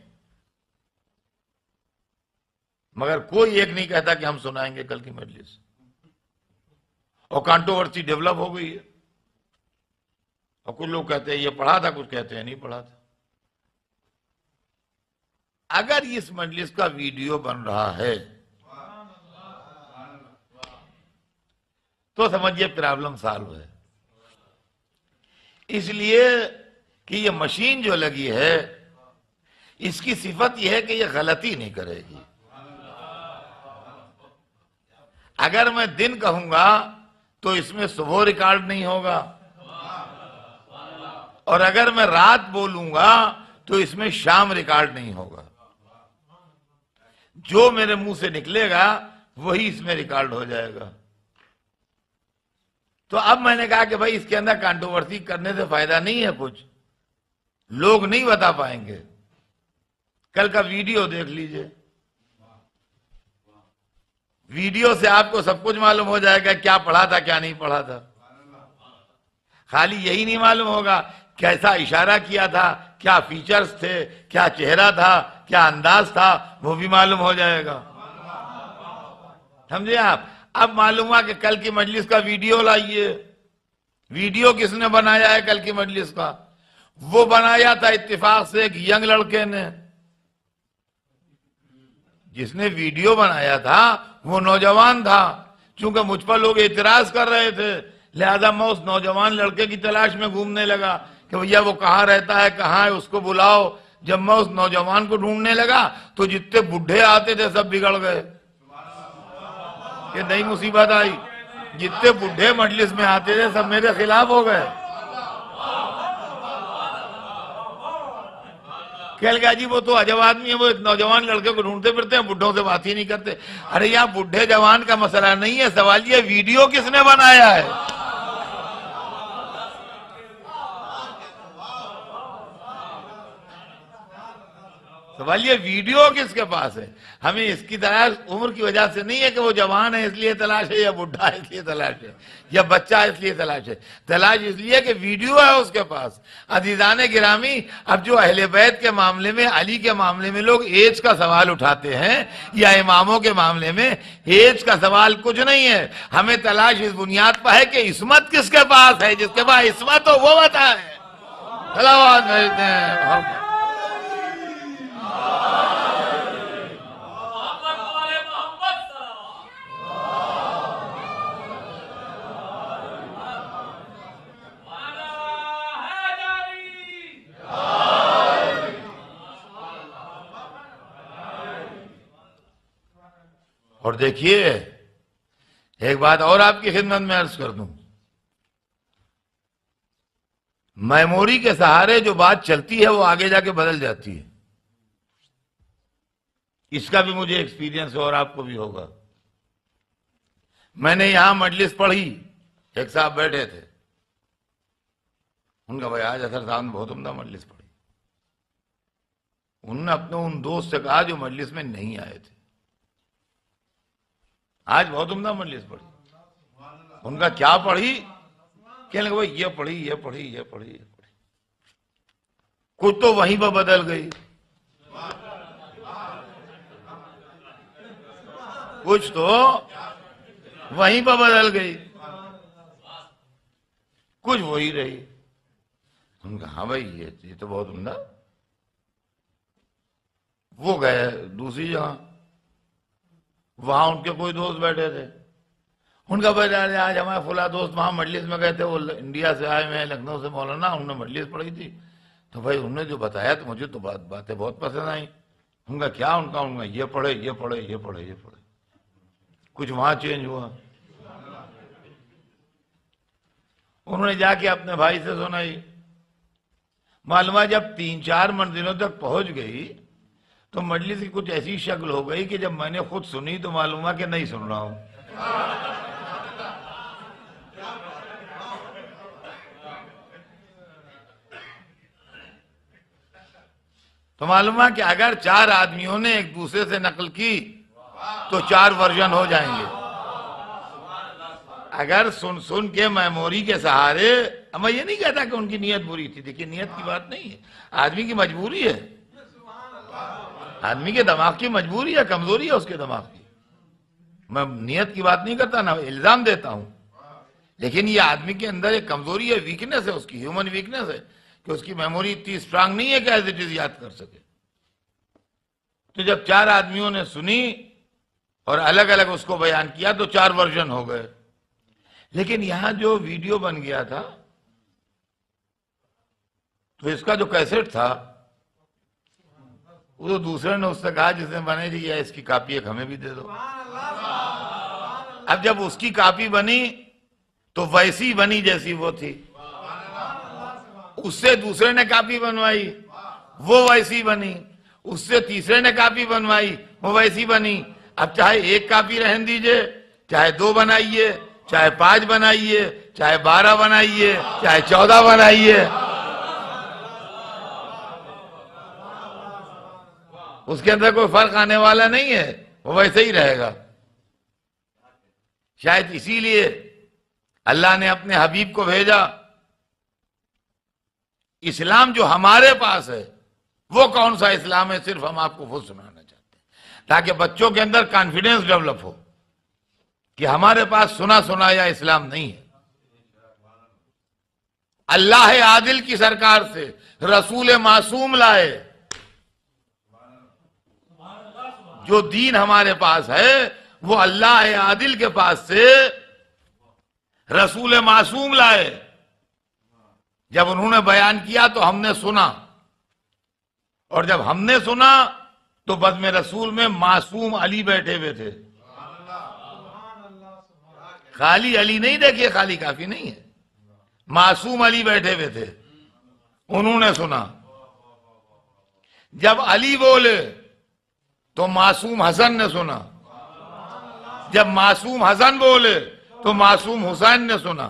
Speaker 1: مگر کوئی ایک نہیں کہتا کہ ہم سنائیں گے کل کی مجلس. اور کانٹروورسی ڈیولپ ہو گئی ہے، اور کچھ لوگ کہتے ہیں یہ پڑھا تھا، کچھ کہتے ہیں نہیں پڑھا تھا. اگر اس مجلس کا ویڈیو بن رہا ہے تو سمجھیے پرابلم سالو ہے. اس لیے کہ یہ مشین جو لگی ہے اس کی صفت یہ ہے کہ یہ غلطی نہیں کرے گی. اگر میں دن کہوں گا تو اس میں صبح ریکارڈ نہیں ہوگا، اور اگر میں رات بولوں گا تو اس میں شام ریکارڈ نہیں ہوگا. جو میرے منہ سے نکلے گا وہی اس میں ریکارڈ ہو جائے گا. تو اب میں نے کہا کہ بھائی اس کے اندر کانٹروورسی کرنے سے فائدہ نہیں ہے، کچھ لوگ نہیں بتا پائیں گے. کل کا ویڈیو دیکھ لیجئے، ویڈیو سے آپ کو سب کچھ معلوم ہو جائے گا کیا پڑھا تھا کیا نہیں پڑھا تھا. خالی یہی نہیں معلوم ہوگا کیسا اشارہ کیا تھا، کیا فیچرز تھے، کیا چہرہ تھا، کیا انداز تھا، وہ بھی معلوم ہو جائے گا. سمجھے آپ؟ اب معلوم ہوا کہ کل کی مجلس کا ویڈیو لائیے. ویڈیو کس نے بنایا ہے کل کی مجلس کا؟ وہ بنایا تھا اتفاق سے ایک ینگ لڑکے نے. جس نے ویڈیو بنایا تھا وہ نوجوان تھا. چونکہ مجھ پر لوگ اعتراض کر رہے تھے لہذا میں اس نوجوان لڑکے کی تلاش میں گھومنے لگا کہ بھیا وہ کہاں رہتا ہے، کہاں ہے، اس کو بلاؤ. جب میں اس نوجوان کو ڈھونڈنے لگا تو جتنے بڈھے آتے تھے سب بگڑ گئے. یہ نئی مصیبت آئی، جتنے بڈھے مجلس میں آتے تھے سب میرے خلاف ہو گئے. کہہ لگا جی وہ تو عجب آدمی ہے، وہ ایک نوجوان لڑکے کو ڈھونڈتے پھرتے ہیں، بڈھوں سے بات ہی نہیں کرتے. ارے یہاں بڈھے جوان کا مسئلہ نہیں ہے، سوال یہ ویڈیو کس نے بنایا ہے. سوال یہ ویڈیو کس کے پاس ہے. ہمیں اس کی تلاش عمر کی وجہ سے نہیں ہے کہ وہ جوان ہے اس لیے تلاش ہے، یا بڈھا ہے اس لیے تلاش ہے، یا بچہ ہے اس لیے تلاش ہے. تلاش اس لیے کہ ویڈیو ہے اس کے پاس. عزیزان گرامی، اب جو اہل بیت کے معاملے میں، علی کے معاملے میں لوگ ایج کا سوال اٹھاتے ہیں یا اماموں کے معاملے میں ایج کا سوال کچھ نہیں ہے. ہمیں تلاش اس بنیاد پر ہے کہ عصمت کس کے پاس ہے. جس کے پاس عصمت ہو وہ بتائے. صلوات بھیجتے ہیں. اور دیکھیے ایک بات اور آپ کی خدمت میں عرض کر دوں، میموری کے سہارے جو بات چلتی ہے وہ آگے جا کے بدل جاتی ہے. اس کا بھی مجھے ایکسپیرینس ہے اور آپ کو بھی ہوگا. میں نے یہاں مجلس پڑھی، ایک صاحب بیٹھے تھے، ان کا بھائی آج اثر صاحب نے بہت عمدہ مجلس پڑھی. انہوں نے اپنے ان دوست سے کہا جو مجلس میں نہیں آئے تھے، آج بہت عمدہ مجلس پڑھی. ان کا کیا پڑھی؟ کہنے لگے بھائی یہ پڑھی یہ پڑھی یہ پڑھی یہ پڑھی. کچھ تو وہیں پہ بدل گئی، کچھ تو وہیں پہ بدل گئی، کچھ وہی رہی. ان کا ہاں بھائی یہ تو بہت عمدہ. وہ گئے دوسری جگہ، وہاں ان کے کوئی دوست بیٹھے تھے. ان کا بھائی آج ہمارے فلاں دوست وہاں مجلس میں گئے تھے، وہ انڈیا سے آئے ہیں، لکھنؤ سے مولانا، انہوں نے مجلس پڑھی تھی. تو بھائی انہوں نے جو بتایا تو مجھے تو باتیں بہت پسند آئیں. ان کا کیا؟ ان کا یہ پڑھے یہ پڑھے یہ پڑھے یہ پڑھے. کچھ وہاں چینج ہوا. انہوں نے جا کے اپنے بھائی سے سنائی. معلوم ہے جب 3-4 منزلوں تک پہنچ گئی تو مجلس کی کچھ ایسی شکل ہو گئی کہ جب میں نے خود سنی تو معلوم ہے کہ نہیں سن رہا ہوں. تو معلوم ہے کہ اگر 4 آدمیوں نے ایک دوسرے سے نقل کی تو 4 ورژن ہو جائیں گے. اگر سن کے میموری کے سہارے، میں یہ نہیں کہتا کہ ان کی نیت بری تھی، دیکھیے نیت کی بات نہیں ہے، آدمی کی مجبوری ہے، آدمی کے دماغ کی مجبوری ہے، کمزوری ہے اس کے دماغ کی. میں نیت کی بات نہیں کرتا، نہ الزام دیتا ہوں، لیکن یہ آدمی کے اندر ایک کمزوری ہے، ویکنس ہے، اس کی ہیومن ویکنس ہے کہ اس کی میموری اتنی اسٹرانگ نہیں ہے کہ ایز اٹ از یاد کر سکے. تو جب 4 آدمیوں نے سنی اور الگ الگ اس کو بیان کیا تو 4 ورژن ہو گئے. لیکن یہاں جو ویڈیو بن گیا تھا تو اس کا جو کیسٹ تھا وہ تو دوسرے نے اس سے کہا جس نے بنے جی اس کی کاپی ایک ہمیں بھی دے دو. اب جب اس کی کاپی بنی تو ویسی بنی جیسی وہ تھی. اس سے دوسرے نے کاپی بنوائی وہ ویسی بنی، اس سے تیسرے نے کاپی بنوائی وہ ویسی بنی. اب چاہے ایک کاپی رہن دیجئے، چاہے 2 بنائیے، چاہے 5 بنائیے، چاہے 12 بنائیے، چاہے 14 بنائیے، اس کے اندر کوئی فرق آنے والا نہیں ہے، وہ ویسے ہی رہے گا. شاید اسی لیے اللہ نے اپنے حبیب کو بھیجا. اسلام جو ہمارے پاس ہے وہ کون سا اسلام ہے، صرف ہم آپ کو وہ سنانا چاہتے ہیں تاکہ بچوں کے اندر کانفیڈنس ڈیولپ ہو کہ ہمارے پاس سنا سنایا اسلام نہیں ہے. اللہ عادل کی سرکار سے رسول معصوم لائے. جو دین ہمارے پاس ہے وہ اللہ عادل کے پاس سے رسول معصوم لائے. جب انہوں نے بیان کیا تو ہم نے سنا، اور جب ہم نے سنا تو بزم رسول میں معصوم علی بیٹھے ہوئے تھے. خالی علی نہیں، دیکھیے خالی کافی نہیں ہے، معصوم علی بیٹھے ہوئے تھے، انہوں نے سنا. جب علی بولے تو معصوم حسن نے سنا، جب معصوم حسن بولے تو معصوم حسین نے سنا،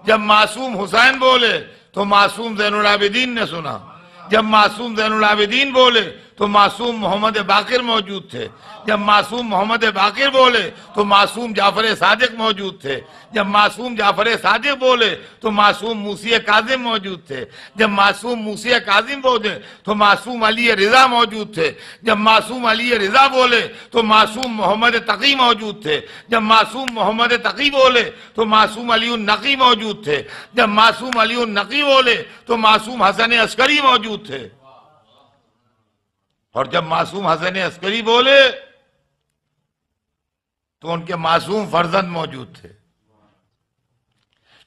Speaker 1: جب معصوم حسین بولے تو معصوم زین العابدین نے سنا، جب معصوم زین العابدین بولے تو معصوم محمد باقر موجود تھے، جب معصوم محمد باقر بولے تو معصوم جعفر صادق موجود تھے، جب معصوم جعفر صادق بولے تو معصوم موسی کاظم موجود تھے، جب معصوم موسی کاظم بولے تو معصوم علی رضا موجود تھے، جب معصوم علی رضا بولے تو معصوم محمد تقی موجود تھے، جب معصوم محمد تقی بولے تو معصوم علی النقی موجود تھے، جب معصوم علی النقی بولے تو معصوم حسن عسکری موجود تھے، اور جب معصوم حسن عسکری بولے تو ان کے معصوم فرزند موجود تھے.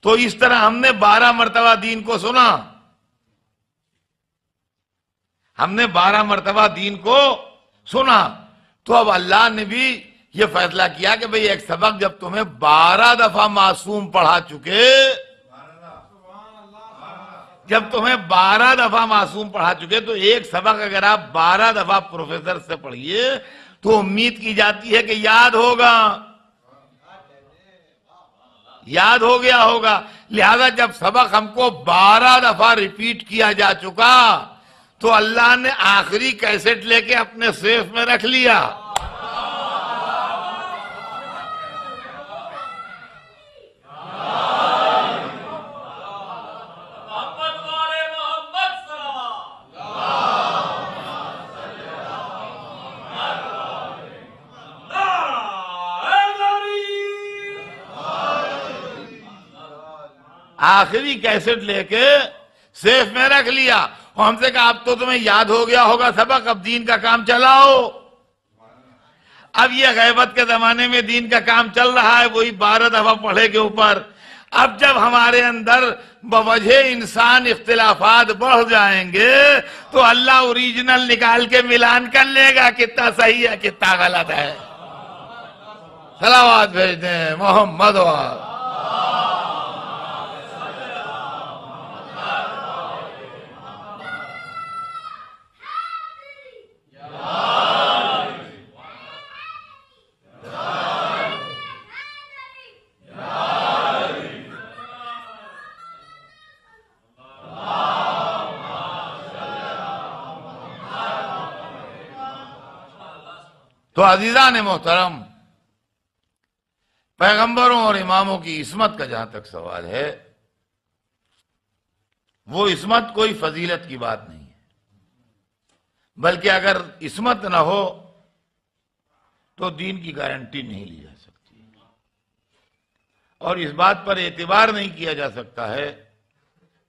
Speaker 1: تو اس طرح ہم نے 12 مرتبہ دین کو سنا، ہم نے 12 مرتبہ دین کو سنا. تو اب اللہ نے بھی یہ فیصلہ کیا کہ بھئی ایک سبق جب تمہیں 12 دفعہ معصوم پڑھا چکے، جب تمہیں 12 دفعہ معصوم پڑھا چکے تو ایک سبق اگر آپ 12 دفعہ پروفیسر سے پڑھیے تو امید کی جاتی ہے کہ یاد ہوگا، یاد ہو گیا ہوگا. لہذا جب سبق ہم کو 12 دفعہ ریپیٹ کیا جا چکا تو اللہ نے آخری کیسٹ لے کے اپنے سیف میں رکھ لیا. آخری کیسٹ لے کے سیف میں رکھ لیا اور ہم سے کہا اب تو تمہیں یاد ہو گیا ہوگا سبق، اب دین کا کام چلاؤ. اب یہ غیبت کے زمانے میں دین کا کام چل رہا ہے وہی 12 دفعہ پڑھے کے اوپر. اب جب ہمارے اندر بوجہ انسان اختلافات بڑھ جائیں گے تو اللہ اوریجنل نکال کے ملان کر لے گا کتنا صحیح ہے کتنا غلط ہے. صلوات بھیج دیں محمد وآل. تو عزیزان محترم، پیغمبروں اور اماموں کی عصمت کا جہاں تک سوال ہے، وہ عصمت کوئی فضیلت کی بات نہیں ہے، بلکہ اگر عصمت نہ ہو تو دین کی گارنٹی نہیں لی جا سکتی، اور اس بات پر اعتبار نہیں کیا جا سکتا ہے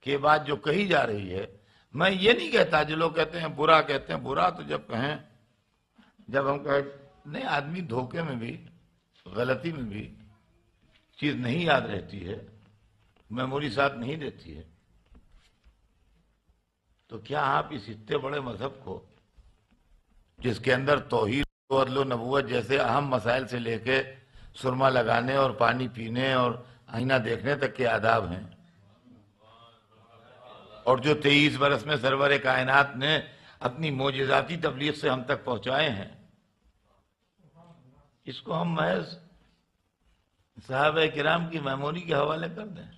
Speaker 1: کہ یہ بات جو کہی جا رہی ہے، میں یہ نہیں کہتا، جو لوگ کہتے ہیں برا، کہتے ہیں برا تو جب کہیں، جب ہم کہیں نہیں، آدمی دھوکے میں بھی، غلطی میں بھی چیز نہیں یاد رہتی ہے، میموری ساتھ نہیں دیتی ہے، تو کیا آپ اس اتنے بڑے مذہب کو، جس کے اندر توحید و عدل و نبوت جیسے اہم مسائل سے لے کے سرما لگانے اور پانی پینے اور آئینہ دیکھنے تک کے آداب ہیں، اور جو 23 برس میں سرور کائنات نے اپنی معجزاتی تبلیغ سے ہم تک پہنچائے ہیں، اس کو ہم محض صحابہ کرام کی میموری کے حوالے کر دیں؟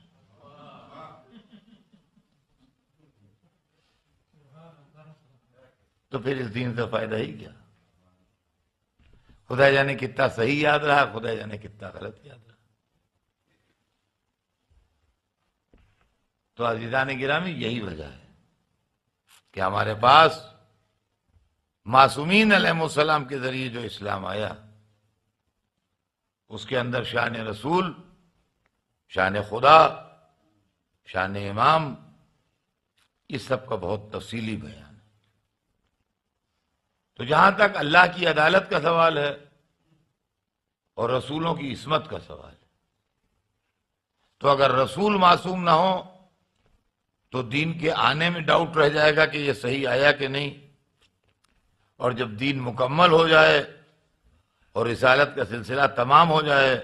Speaker 1: تو پھر اس دین سے فائدہ ہی کیا؟ خدا جانے کتنا صحیح یاد رہا، خدا جانے کتنا غلط یاد رہا۔ تو عزیزان گرامی، یہی وجہ ہے کہ ہمارے پاس معصومین علیہ السلام کے ذریعے جو اسلام آیا، اس کے اندر شان رسول، شان خدا، شان امام، اس سب کا بہت تفصیلی بیان ہے۔ تو جہاں تک اللہ کی عدالت کا سوال ہے اور رسولوں کی عصمت کا سوال ہے، تو اگر رسول معصوم نہ ہو تو دین کے آنے میں ڈاؤٹ رہ جائے گا کہ یہ صحیح آیا کہ نہیں، اور جب دین مکمل ہو جائے اور رسالت کا سلسلہ تمام ہو جائے،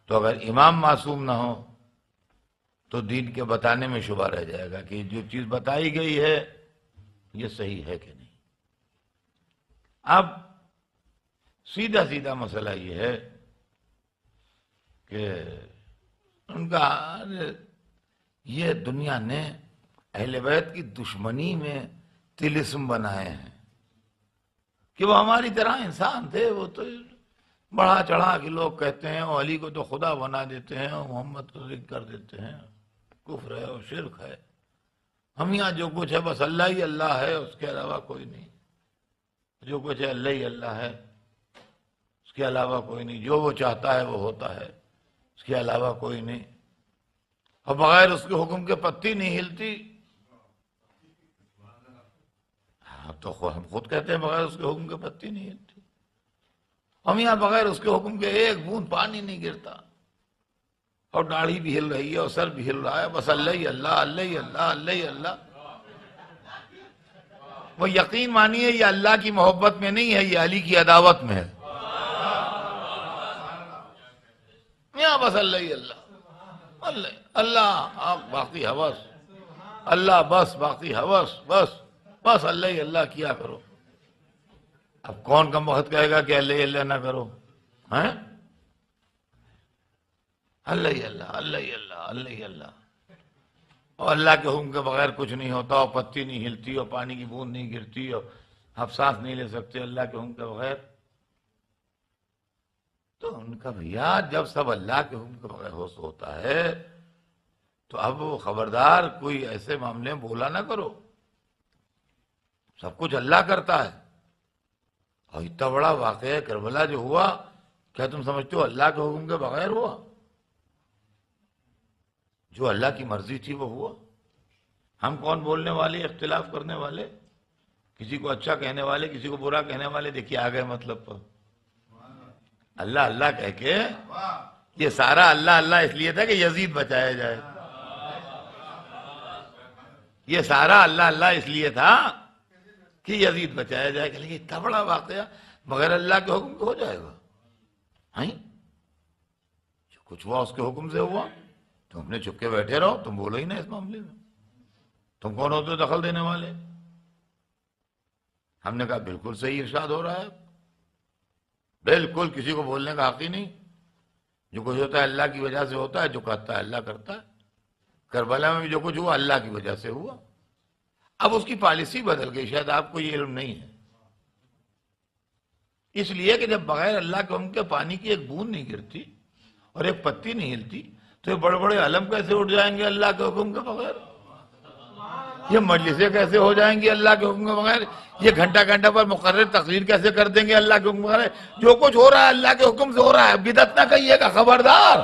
Speaker 1: تو اگر امام معصوم نہ ہو تو دین کے بتانے میں شبہ رہ جائے گا کہ جو چیز بتائی گئی ہے یہ صحیح ہے کہ نہیں۔ اب سیدھا سیدھا مسئلہ یہ ہے کہ ان کا یہ دنیا نے اہل بیت کی دشمنی میں طلسم بنائے ہیں کہ وہ ہماری طرح انسان تھے، وہ تو بڑھا چڑھا کے لوگ کہتے ہیں، اور علی کو تو خدا بنا دیتے ہیں، اور محمد کو ذکر کر دیتے ہیں، کفر ہے اور شرک ہے، ہم یہاں جو کچھ ہے بس اللہ ہی اللہ ہے، اس کے علاوہ کوئی نہیں، جو کچھ ہے اللہ ہی اللہ ہے، اس کے علاوہ کوئی نہیں، جو وہ چاہتا ہے وہ ہوتا ہے، اس کے علاوہ کوئی نہیں، اور بغیر اس کے حکم کے پتی نہیں ہلتی۔ ہاں تو ہم خود کہتے ہیں بغیر اس کے حکم کے پتی نہیں ہلتی، ہم یہاں بغیر اس کے حکم کے ایک بوند پانی نہیں گرتا، اور داڑھی بھی ہل رہی ہے اور سر بھی ہل رہا ہے، بس اللہ ہی اللہ، اللہ ہی اللہ، اللہ ہی اللہ۔ وہ یقین مانیے یہ اللہ کی محبت میں نہیں ہے، یہ علی کی عداوت میں ہے، یہاں بس اللہ ہی اللہ، اللہ اللہ، آپ باقی حوث، اللہ بس، باقی حوث، بس اللہ ہی اللہ کیا کرو۔ اب کون کم وقت کہے گا کہ اللہ ہی اللہ نہ کرو؟ ہیں؟ اللہ ہی اللہ، اللہ ہی اللہ، اللہ ہی اللہ، اور اللہ کے حکم کے بغیر کچھ نہیں ہوتا، اور پتی نہیں ہلتی، اور پانی کی بوند نہیں گرتی، اور آپ سانس نہیں لے سکتے اللہ کے حکم کے بغیر۔ تو ان کا بھیا جب سب اللہ کے حکم کے بغیر ہوتا ہے تو اب خبردار کوئی ایسے معاملے میں بولا نہ کرو، سب کچھ اللہ کرتا ہے۔ اور اتنا بڑا واقعہ کربلا جو ہوا، کیا تم سمجھتے ہو اللہ کے حکم کے بغیر ہوا؟ جو اللہ کی مرضی تھی وہ ہوا۔ ہم کون بولنے والے، اختلاف کرنے والے، کسی کو اچھا کہنے والے، کسی کو برا کہنے والے، دیکھیے آ گئے مطلب پر۔ اللہ اللہ کہہ کے یہ سارا اللہ اللہ اس لیے تھا کہ یزید بچایا جائے، یہ سارا اللہ اللہ اس لیے تھا کہ یزید بچایا جائے، کہ لیکن اتنا بڑا واقعہ بغیر اللہ کے حکم کے ہو جائے گا؟ ہاں، جو کچھ ہوا اس کے حکم سے ہوا، تم اپنے چھپ کے بیٹھے رہو، تم بولو ہی نا اس معاملے میں، تم کون ہوتے ہو دخل دینے والے؟ ہم نے کہا بالکل صحیح ارشاد ہو رہا ہے، بالکل کسی کو بولنے کا حق ہی نہیں، جو کچھ ہوتا ہے اللہ کی وجہ سے ہوتا ہے، جو کرتا ہے اللہ کرتا ہے۔ کربلا میں بھی جو کچھ ہوا اللہ کی وجہ سے ہوا۔ اب اس کی پالیسی بدل گئی، شاید آپ کو یہ علم نہیں ہے، اس لیے کہ جب بغیر اللہ کے حکم کے پانی کی ایک بوند نہیں گرتی اور ایک پتی نہیں ہلتی تو یہ بڑے بڑے علم کیسے اٹھ جائیں گے اللہ کے حکم کے بغیر؟ یہ مجلسیں کیسے ہو جائیں گی اللہ کے حکم کے بغیر؟ یہ گھنٹہ گھنٹہ پر مقرر تقریر کیسے کر دیں گے اللہ کے حکم کے بغیر؟ جو کچھ ہو رہا ہے اللہ کے حکم سے ہو رہا ہے، بدعت نہ کہیے گا، خبردار۔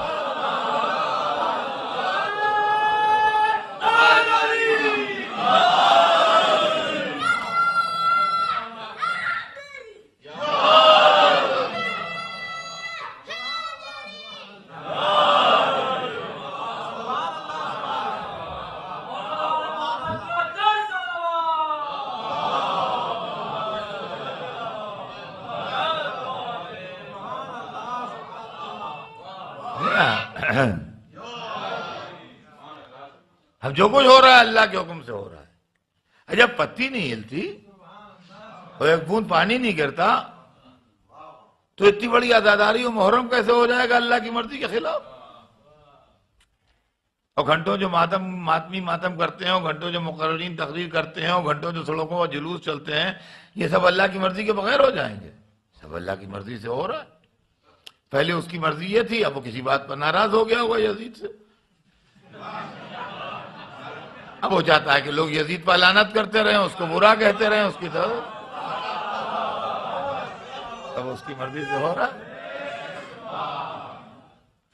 Speaker 1: اب جو کچھ ہو رہا ہے اللہ کے حکم سے ہو رہا ہے۔ جب پتی نہیں ہلتی اور ایک بوند پانی نہیں گرتا تو اتنی بڑی عزاداری و محرم کیسے ہو جائے گا اللہ کی مرضی کے خلاف؟ اور گھنٹوں جو ماتم کرتے ہیں، اور گھنٹوں جو مقررین تقریر کرتے ہیں، اور گھنٹوں جو سڑکوں پر جلوس چلتے ہیں، یہ سب اللہ کی مرضی کے بغیر ہو جائیں گے؟ سب اللہ کی مرضی سے ہو رہا ہے۔ پہلے اس کی مرضی یہ تھی، اب وہ کسی بات پر ناراض ہو گیا ہوگا یزید سے، اب وہ چاہتا ہے کہ لوگ یزید پر لعنت کرتے رہیں، اس کو برا کہتے رہیں، اس کی طرف تب اس کی مرضی سے ہو رہا ہے،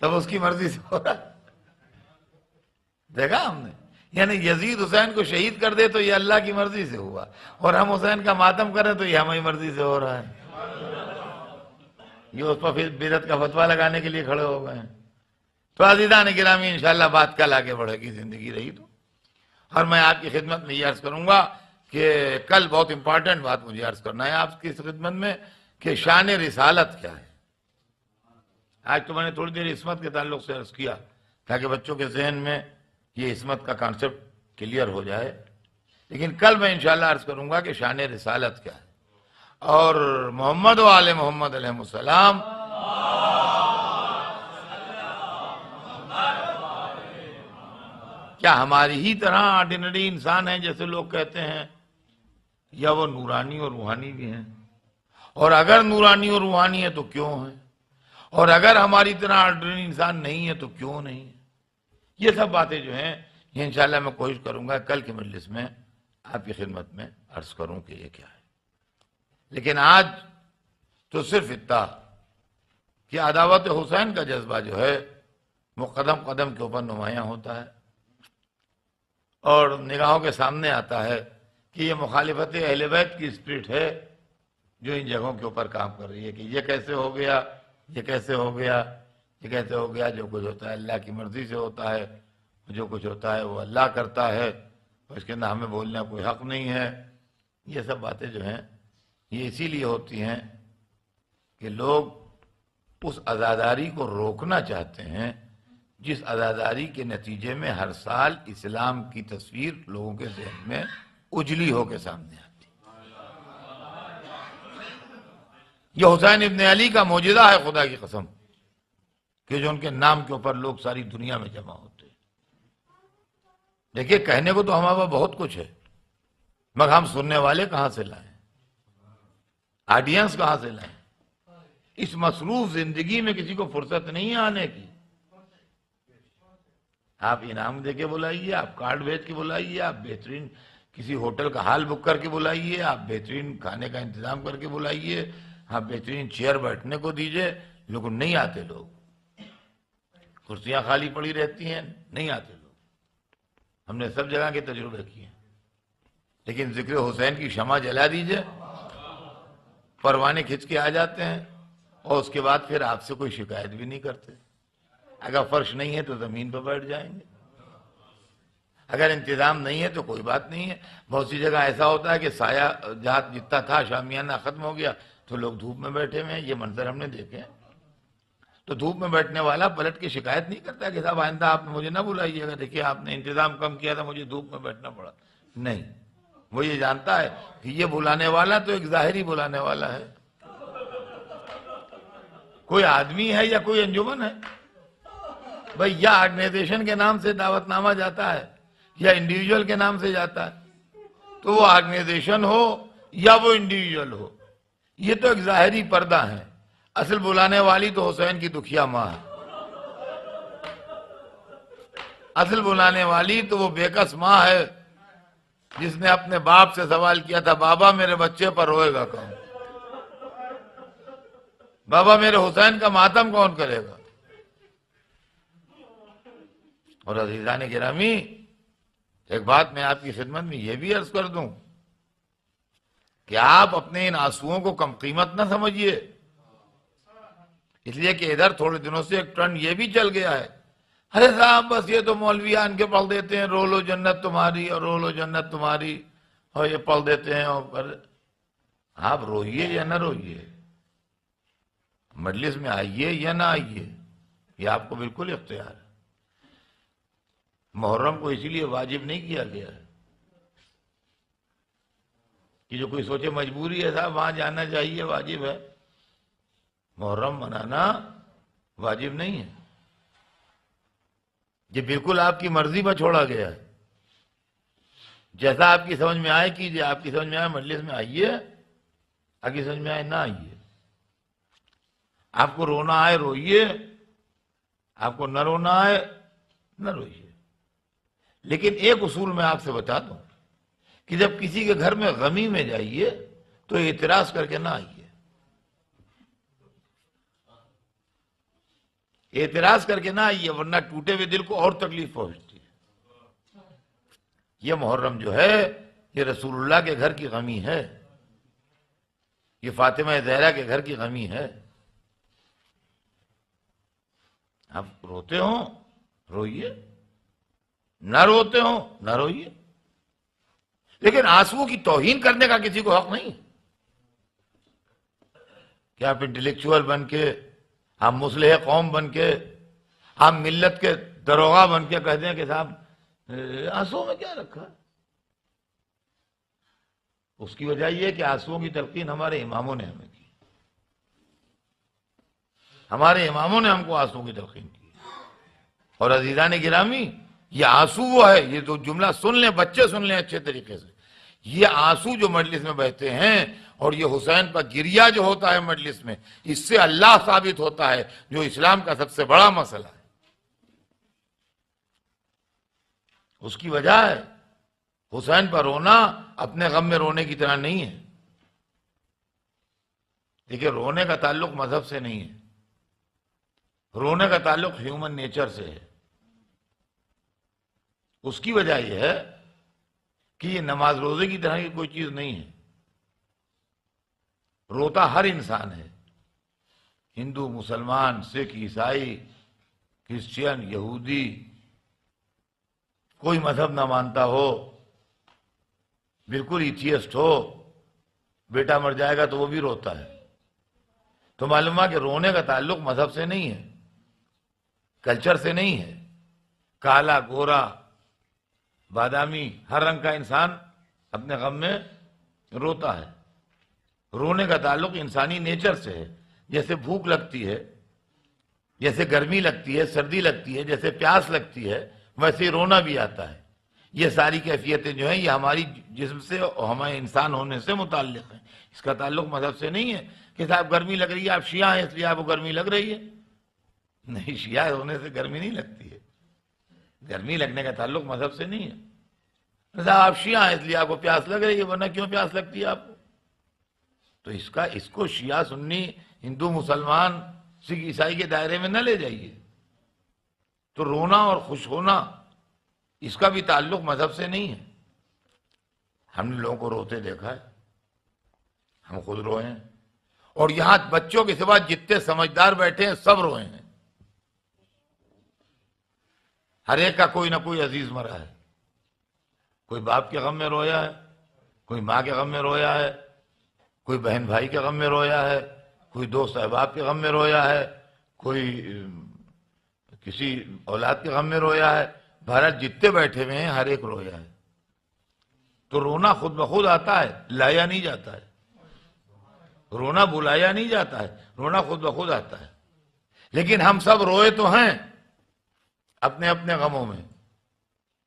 Speaker 1: تب اس کی مرضی سے ہو رہا ہے۔ دیکھا ہم نے، یعنی یزید حسین کو شہید کر دے تو یہ اللہ کی مرضی سے ہوا، اور ہم حسین کا ماتم کریں تو یہ ہماری مرضی سے ہو رہا ہے۔ یہ اس پر پھر بدعت کا فتویٰ لگانے کے لیے کھڑے ہو گئے ہیں۔ تو عزیزان گرامی، انشاءاللہ بات کل آگے بڑھے گی، زندگی رہی تو۔ اور میں آپ کی خدمت میں یہ عرض کروں گا کہ کل بہت امپارٹنٹ بات مجھے عرض کرنا ہے آپ کی خدمت میں کہ شان رسالت کیا ہے۔ آج تو میں نے تھوڑی دیر عصمت کے تعلق سے عرض کیا تاکہ بچوں کے ذہن میں یہ عصمت کا کانسیپٹ کلیئر ہو جائے، لیکن کل میں انشاءاللہ عرض کروں گا کہ شان رسالت کیا ہے، اور محمد و آل محمد علیہ السلام کیا ہماری ہی طرح آرڈینری انسان ہیں جیسے لوگ کہتے ہیں، یا وہ نورانی اور روحانی بھی ہیں؟ اور اگر نورانی اور روحانی ہے تو کیوں ہیں؟ اور اگر ہماری طرح آرڈینری انسان نہیں ہے تو کیوں نہیں ہے؟ یہ سب باتیں جو ہیں یہ انشاءاللہ میں کوشش کروں گا کل کی مجلس میں آپ کی خدمت میں عرض کروں کہ یہ کیا ہے۔ لیکن آج تو صرف اتنا کہ عداوت حسین کا جذبہ جو ہے وہ قدم قدم کے اوپر نمایاں ہوتا ہے، اور نگاہوں کے سامنے آتا ہے کہ یہ مخالفت اہل بیت کی اسپرٹ ہے جو ان جگہوں کے اوپر کام کر رہی ہے کہ یہ کیسے ہو گیا، یہ کیسے ہو گیا، یہ کیسے ہو گیا۔ جو کچھ ہوتا ہے اللہ کی مرضی سے ہوتا ہے، جو کچھ ہوتا ہے وہ اللہ کرتا ہے، اس کے اندر ہمیں بولنے کا کوئی حق نہیں ہے۔ یہ سب باتیں جو ہیں یہ اسی لیے ہوتی ہیں کہ لوگ اس عزاداری کو روکنا چاہتے ہیں جس عزاداری کے نتیجے میں ہر سال اسلام کی تصویر لوگوں کے ذہن میں اجلی ہو کے سامنے آتی۔ یہ حسین ابن علی کا معجزہ ہے خدا کی قسم کہ جو ان کے نام کے اوپر لوگ ساری دنیا میں جمع ہوتے ہیں۔ دیکھیے کہنے کو تو ہمارے پاس بہت کچھ ہے، مگر ہم سننے والے کہاں سے لائیں، آڈینس کہاں سے لائیں؟ اس مصروف زندگی میں کسی کو فرصت نہیں ہے آنے کی۔ آپ انعام دے کے بلائیے، آپ کارڈ بھیج کے بلائیے، آپ بہترین کسی ہوٹل کا ہال بک کر کے بلائیے، آپ بہترین کھانے کا انتظام کر کے بلائیے، آپ بہترین چیئر بیٹھنے کو دیجئے، لیکن نہیں آتے لوگ۔ کرسیاں خالی پڑی رہتی ہیں، نہیں آتے لوگ۔ ہم نے سب جگہ کے تجربے کیے ہیں، لیکن ذکر حسین کی شمع جلا دیجئے، پروانے کھچ کے آ جاتے ہیں، اور اس کے بعد پھر آپ سے کوئی شکایت بھی نہیں کرتے۔ اگر فرش نہیں ہے تو زمین پہ بیٹھ جائیں گے، اگر انتظام نہیں ہے تو کوئی بات نہیں ہے۔ بہت سی جگہ ایسا ہوتا ہے کہ سایہ جہاں جتنا تھا شامیانہ ختم ہو گیا تو لوگ دھوپ میں بیٹھے ہوئے ہیں، یہ منظر ہم نے دیکھے ہیں۔ تو دھوپ میں بیٹھنے والا پلٹ کے شکایت نہیں کرتا کہ صاحب آئندہ آپ نے مجھے نہ بلائیے گا، دیکھیے آپ نے انتظام کم کیا تھا، مجھے دھوپ میں بیٹھنا پڑا۔ نہیں، وہ یہ جانتا ہے کہ یہ بلانے والا تو ایک ظاہری بلانے والا ہے، کوئی آدمی ہے یا کوئی انجمن ہے؟ بھئی یا آرگنائزیشن کے نام سے دعوت نامہ جاتا ہے یا انڈیویجول کے نام سے جاتا ہے، تو وہ آرگنائزیشن ہو یا وہ انڈیویجول ہو، یہ تو ایک ظاہری پردہ ہے، اصل بلانے والی تو حسین کی دکھیا ماں ہے، اصل بلانے والی تو وہ بےکس ماں ہے جس نے اپنے باپ سے سوال کیا تھا، بابا میرے بچے پر روئے گا کون؟ بابا میرے حسین کا ماتم کون کرے گا؟ اور عزیزان گرامی، ایک بات میں آپ کی خدمت میں یہ بھی عرض کر دوں کہ آپ اپنے ان آنسوؤں کو کم قیمت نہ سمجھیے، اس لیے کہ ادھر تھوڑے دنوں سے ایک ٹرینڈ یہ بھی چل گیا ہے، ارے صاحب بس یہ تو مولویان کے پڑھ دیتے ہیں رو لو جنت تمہاری اور رو لو جنت تمہاری، اور یہ پڑھ دیتے ہیں، اور آپ روئیے یا نہ روئیے، مجلس میں آئیے یا نہ آئیے، یہ آپ کو بالکل اختیار ہے۔ محرم کو اسی لیے واجب نہیں کیا گیا ہے کہ جو کوئی سوچے مجبوری ہے صاحب وہاں جانا چاہیے، واجب ہے۔ محرم منانا واجب نہیں ہے، یہ بالکل آپ کی مرضی پر چھوڑا گیا ہے، جیسا آپ کی سمجھ میں آئے کیجئے، آپ کی سمجھ میں آئے مجلس میں آئیے، آپ کی سمجھ میں آئے نہ آئیے، آپ کو رونا آئے روئیے، آپ کو نہ رونا آئے نہ روئیے، لیکن ایک اصول میں آپ سے بتا دوں کہ جب کسی کے گھر میں غمی میں جائیے تو اعتراض کر کے نہ آئیے، اعتراض کر کے نہ آئیے، ورنہ ٹوٹے ہوئے دل کو اور تکلیف پہنچتی ہے۔ یہ محرم جو ہے یہ رسول اللہ کے گھر کی غمی ہے، یہ فاطمہ زہرا کے گھر کی غمی ہے۔ آپ روتے ہوں روئیے، نہ روتے ہوں نہ روئیے، لیکن آنسو کی توہین کرنے کا کسی کو حق نہیں کہ آپ انٹلیکچوئل بن کے، آپ مصلح قوم بن کے، آپ ملت کے دروغہ بن کے کہتے ہیں کہ صاحب آنسو میں کیا رکھا؟ اس کی وجہ یہ کہ آنسوؤں کی تلقین ہمارے اماموں نے ہمیں کی، ہمارے اماموں نے ہم کو آنسوؤں کی تلقین کی۔ اور عزیزان گرامی، یہ آنسو وہ ہے، یہ تو جملہ سن لیں، بچے سن لیں اچھے طریقے سے، یہ آنسو جو مجلس میں بہتے ہیں اور یہ حسین پر گریہ جو ہوتا ہے مجلس میں، اس سے اللہ ثابت ہوتا ہے جو اسلام کا سب سے بڑا مسئلہ ہے۔ اس کی وجہ ہے حسین پر رونا اپنے غم میں رونے کی طرح نہیں ہے، دیکھیں رونے کا تعلق مذہب سے نہیں ہے، رونے کا تعلق ہیومن نیچر سے ہے۔ اس کی وجہ یہ ہے کہ یہ نماز روزے کی طرح کی کوئی چیز نہیں ہے، روتا ہر انسان ہے، ہندو، مسلمان، سکھ، عیسائی، کرسچین، یہودی، کوئی مذہب نہ مانتا ہو، بالکل ایتھیسٹ ہو، بیٹا مر جائے گا تو وہ بھی روتا ہے۔ تو معلوم ہے کہ رونے کا تعلق مذہب سے نہیں ہے، کلچر سے نہیں ہے۔ کالا، گورا، بادامی، ہر رنگ کا انسان اپنے غم میں روتا ہے۔ رونے کا تعلق انسانی نیچر سے ہے، جیسے بھوک لگتی ہے، جیسے گرمی لگتی ہے، سردی لگتی ہے، جیسے پیاس لگتی ہے، ویسے رونا بھی آتا ہے۔ یہ ساری کیفیتیں جو ہیں یہ ہماری جسم سے اور ہمارے انسان ہونے سے متعلق ہیں، اس کا تعلق مذہب سے نہیں ہے کہ صاحب گرمی لگ رہی ہے، آپ شیعہ ہیں اس لیے آپ کو گرمی لگ رہی ہے۔ نہیں، شیعہ ہونے سے گرمی نہیں لگتی ہے، گرمی لگنے کا تعلق مذہب سے نہیں ہے۔ صاحب آپ شیعہ ہیں اس لیے آپ کو پیاس لگ رہی ہے، ورنہ کیوں پیاس لگتی ہے آپ کو؟ تو اس کو شیعہ، سنی، ہندو، مسلمان، سکھ، عیسائی کے دائرے میں نہ لے جائیے۔ تو رونا اور خوش ہونا اس کا بھی تعلق مذہب سے نہیں ہے۔ ہم نے لوگوں کو روتے دیکھا ہے، ہم خود روئے ہیں، اور یہاں بچوں کے سوا جتنے سمجھدار بیٹھے ہیں سب روئے ہیں۔ ہر ایک کا کوئی نہ کوئی عزیز مرا ہے، کوئی باپ کے غم میں رویا ہے، کوئی ماں کے غم میں رویا ہے، کوئی بہن بھائی کے غم میں رویا ہے، کوئی دوست احباب کے غم میں رویا ہے، کوئی کسی اولاد کے غم میں رویا ہے۔ بھارت جتنے بیٹھے ہوئے ہیں ہر ایک رویا ہے۔ تو رونا خود بخود آتا ہے، لایا نہیں جاتا ہے، رونا بلایا نہیں جاتا ہے، رونا خود بخود آتا ہے۔ لیکن ہم سب روئے تو ہیں اپنے اپنے غموں میں،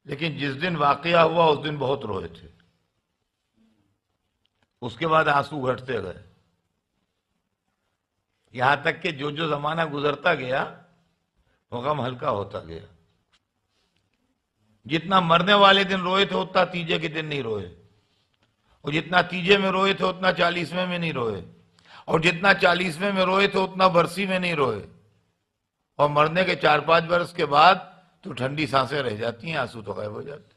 Speaker 1: لیکن جس دن واقعہ ہوا اس دن بہت روئے تھے، اس کے بعد آنسو گھٹتے گئے۔ یہاں تک کہ جو جو زمانہ گزرتا گیا وہ غم ہلکا ہوتا گیا. جتنا مرنے والے دن روئے تھے اتنا تیجے کے دن نہیں روئے، اور جتنا تیجے میں روئے تھے اتنا 40ویں میں نہیں روئے، اور جتنا 40ویں میں روئے تھے اتنا برسی میں نہیں روئے. اور مرنے کے 4-5 برس کے بعد تو ٹھنڈی سانسیں رہ جاتی ہیں، آنسو تو غائب ہو جاتے ہیں،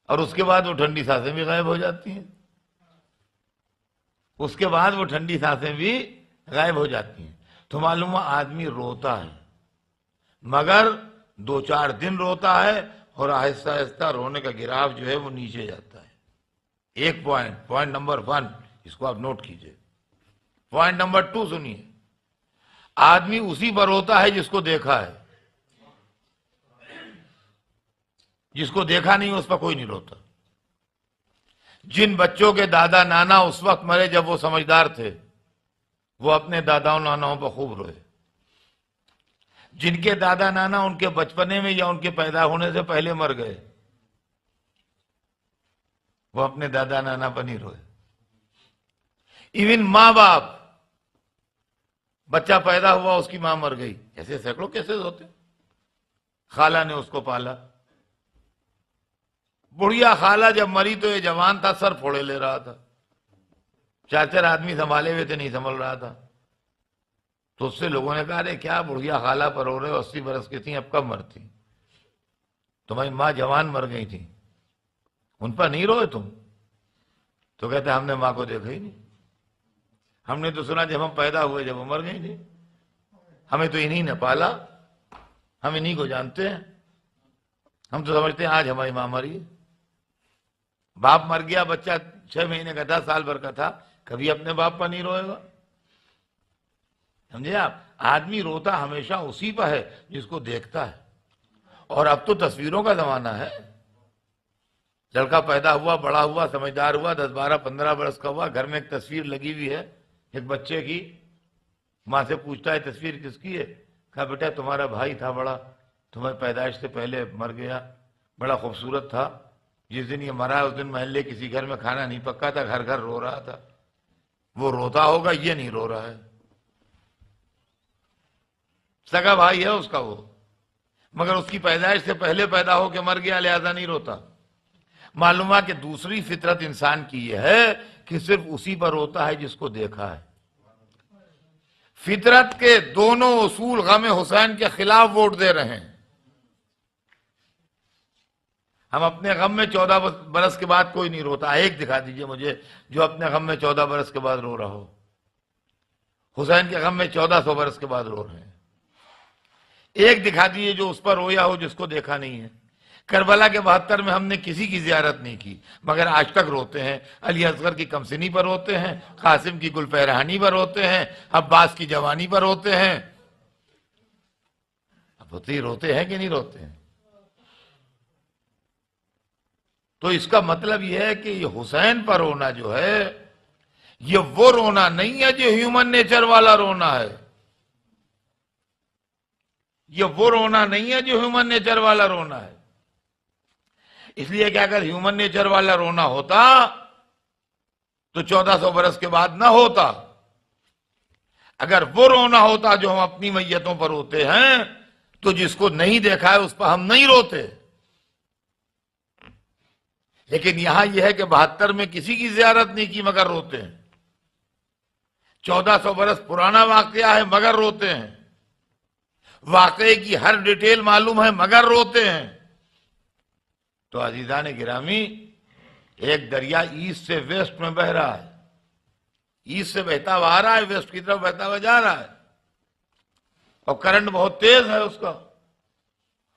Speaker 1: اور اس کے بعد وہ ٹھنڈی سانسیں بھی غائب ہو جاتی ہیں، اس کے بعد وہ ٹھنڈی سانسیں بھی غائب ہو جاتی ہیں. تو معلوم ہے آدمی روتا ہے، مگر 2-4 دن روتا ہے اور آہستہ آہستہ رونے کا گراف جو ہے وہ نیچے جاتا ہے. ایک پوائنٹ نمبر 1 اس کو آپ نوٹ کیجئے. پوائنٹ نمبر 2 سنیے، آدمی اسی پر روتا ہے جس کو دیکھا ہے، جس کو دیکھا نہیں اس پر کوئی نہیں روتا. جن بچوں کے دادا نانا اس وقت مرے جب وہ سمجھدار تھے، وہ اپنے داداؤں ناناؤں پر خوب روئے. جن کے دادا نانا ان کے بچپنے میں یا ان کے پیدا ہونے سے پہلے مر گئے، وہ اپنے دادا نانا پر نہیں روئے. ایون ماں باپ، بچہ پیدا ہوا اس کی ماں مر گئی، ایسے سینکڑوں کیسز ہوتے. خالہ نے اس کو پالا، بڑھیا خالہ جب مری تو یہ جوان تھا، سر پھوڑے لے رہا تھا، 4 آدمی سنبھالے ہوئے تھے، نہیں سنبھل رہا تھا. تو اس سے لوگوں نے کہا رے کیا بڑھیا خالہ پر رو رہے ہو، 80 برس کی تھیں، اب کب مرتی؟ تمہاری ماں جوان مر گئی تھی، ان پر نہیں روئے تم؟ تو کہتے ہم نے ماں کو دیکھا ہی نہیں، ہم نے تو سنا جب ہم پیدا ہوئے جب وہ مر گئی تھی، ہمیں تو انہی نے پالا، ہم انہی کو جانتے ہیں، ہم تو سمجھتے ہیں آج ہماری ماں مری. باپ مر گیا، بچہ 6 مہینے کا تھا، سال بھر کا تھا، کبھی اپنے باپ پر نہیں روئے گا. سمجھے آپ؟ آدمی روتا ہمیشہ اسی پر ہے جس کو دیکھتا ہے. اور اب تو تصویروں کا زمانہ ہے. لڑکا پیدا ہوا، بڑا ہوا، سمجھدار ہوا، 10 12 15 برس کا ہوا، گھر میں ایک تصویر لگی ہوئی ہے ایک بچے کی، ماں سے پوچھتا ہے تصویر کس کی ہے؟ کہا بیٹا تمہارا بھائی تھا بڑا، تمہاری پیدائش سے پہلے مر گیا، بڑا خوبصورت تھا، جس دن یہ مرا اس دن محلے کسی گھر میں کھانا نہیں پکا تھا، گھر گھر رو رہا تھا. وہ روتا ہوگا، یہ نہیں رو رہا ہے، سگا بھائی ہے اس کا وہ، مگر اس کی پیدائش سے پہلے پیدا ہو کے مر گیا، لہذا نہیں روتا. معلوم ہے کہ دوسری فطرت انسان کی یہ ہے کہ صرف اسی پر روتا ہے جس کو دیکھا ہے. فطرت کے دونوں اصول غم حسین کے خلاف ووٹ دے رہے ہیں. ہم اپنے غم میں 14 برس کے بعد کوئی نہیں روتا. ایک دکھا دیجئے مجھے جو اپنے غم میں 14 برس کے بعد رو رہا ہو. حسین کے غم میں 1400 برس کے بعد رو رہے ہیں. ایک دکھا دیجئے جو اس پر رویا ہو جس کو دیکھا نہیں ہے. کربلا کے 72 میں ہم نے کسی کی زیارت نہیں کی، مگر آج تک روتے ہیں. علی اصغر کی کمسنی پر روتے ہیں، قاسم کی گل پہرہانی پر روتے ہیں، عباس کی جوانی پر روتے ہیں. اب روتے ہیں کہ نہیں روتے ہیں؟ تو اس کا مطلب یہ ہے کہ یہ حسین پر رونا جو ہے یہ وہ رونا نہیں ہے جو ہیومن نیچر والا رونا ہے. یہ وہ رونا نہیں ہے جو ہیومن نیچر والا رونا ہے. اس لیے کہ اگر ہیومن نیچر والا رونا ہوتا تو 1400 برس کے بعد نہ ہوتا. اگر وہ رونا ہوتا جو ہم اپنی میتوں پر روتے ہیں تو جس کو نہیں دیکھا ہے اس پر ہم نہیں روتے. لیکن یہاں یہ ہے کہ 72 میں کسی کی زیارت نہیں کی مگر روتے ہیں. 1400 برس پرانا واقعہ ہے مگر روتے ہیں. واقعے کی ہر ڈیٹیل معلوم ہے مگر روتے ہیں. تو عزیزان گرامی، ایک دریا ایسٹ سے ویسٹ میں بہ رہا ہے، ایسٹ سے بہتا ہوا آ رہا ہے، ویسٹ کی طرف بہتا ہوا جا رہا ہے، اور کرنٹ بہت تیز ہے اس کا.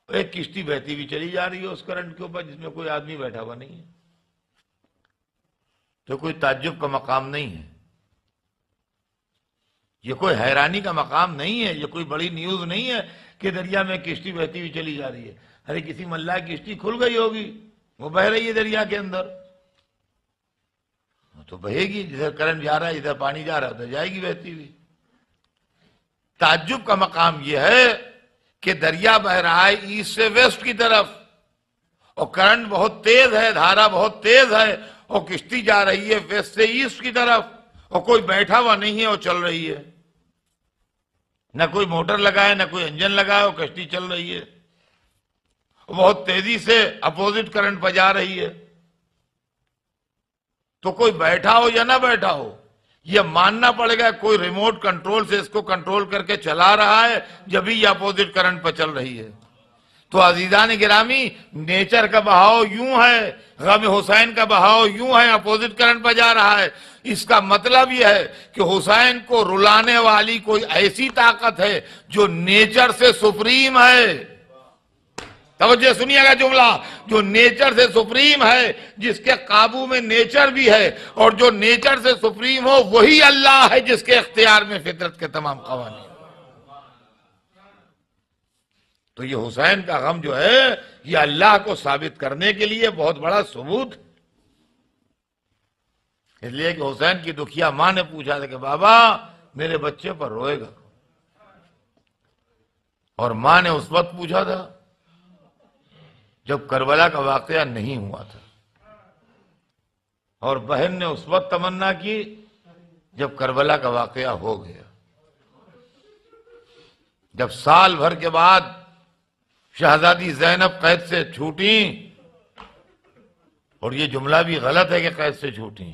Speaker 1: ایک کشتی بہتی بھی چلی جا رہی ہے اس کرنٹ کے اوپر جس میں کوئی آدمی بیٹھا ہوا نہیں ہے. تو کوئی تعجب کا مقام نہیں ہے، یہ کوئی حیرانی کا مقام نہیں ہے، یہ کوئی بڑی نیوز نہیں ہے کہ دریا میں کشتی بہتی ہوئی چلی جا رہی ہے. ارے کسی ملا کی کشتی کھل گئی ہوگی، وہ بہ رہی ہے دریا کے اندر، تو بہے گی. جدھر کرنٹ جا رہا ہے، ادھر پانی جا رہا ہے، ادھر جائے گی بہتی ہوئی. تعجب کا مقام یہ ہے کہ دریا بہ رہا ہے ایسٹ سے ویسٹ کی طرف، اور کرنٹ بہت تیز ہے، دھارا بہت تیز ہے، اور کشتی جا رہی ہے ویسٹ سے ایسٹ کی طرف، اور کوئی بیٹھا ہوا نہیں ہے اور چل رہی ہے، نہ کوئی موٹر لگا ہے نہ کوئی انجن لگا ہے، اور کشتی چل رہی ہے، بہت تیزی سے اپوزٹ کرنٹ پہ جا رہی ہے۔ تو کوئی بیٹھا ہو یا نہ بیٹھا ہو، یہ ماننا پڑے گا کوئی ریموٹ کنٹرول سے اس کو کنٹرول کر کے چلا رہا ہے، جبھی یہ اپوزٹ کرنٹ پہ چل رہی ہے۔ تو عزیزان گرامی، نیچر کا بہاؤ یوں ہے، غم حسین کا بہاؤ یوں ہے، اپوزٹ کرنٹ پہ جا رہا ہے۔ اس کا مطلب یہ ہے کہ حسین کو رلانے والی کوئی ایسی طاقت ہے جو نیچر سے سپریم ہے۔ توجہ سنیے گا جملہ، جو نیچر سے سپریم ہے، جس کے قابو میں نیچر بھی ہے، اور جو نیچر سے سپریم ہو وہی اللہ ہے جس کے اختیار میں فطرت کے تمام قوانین۔ تو یہ حسین کا غم جو ہے، یہ اللہ کو ثابت کرنے کے لیے بہت بڑا ثبوت، اس لیے کہ حسین کی دکھیا ماں نے پوچھا تھا کہ بابا میرے بچے پر روئے گا، اور ماں نے اس وقت پوچھا تھا جب کربلا کا واقعہ نہیں ہوا تھا، اور بہن نے اس وقت تمنا کی جب کربلا کا واقعہ ہو گیا، جب سال بھر کے بعد شہزادی زینب قید سے چھوٹی، اور یہ جملہ بھی غلط ہے کہ قید سے چھوٹی،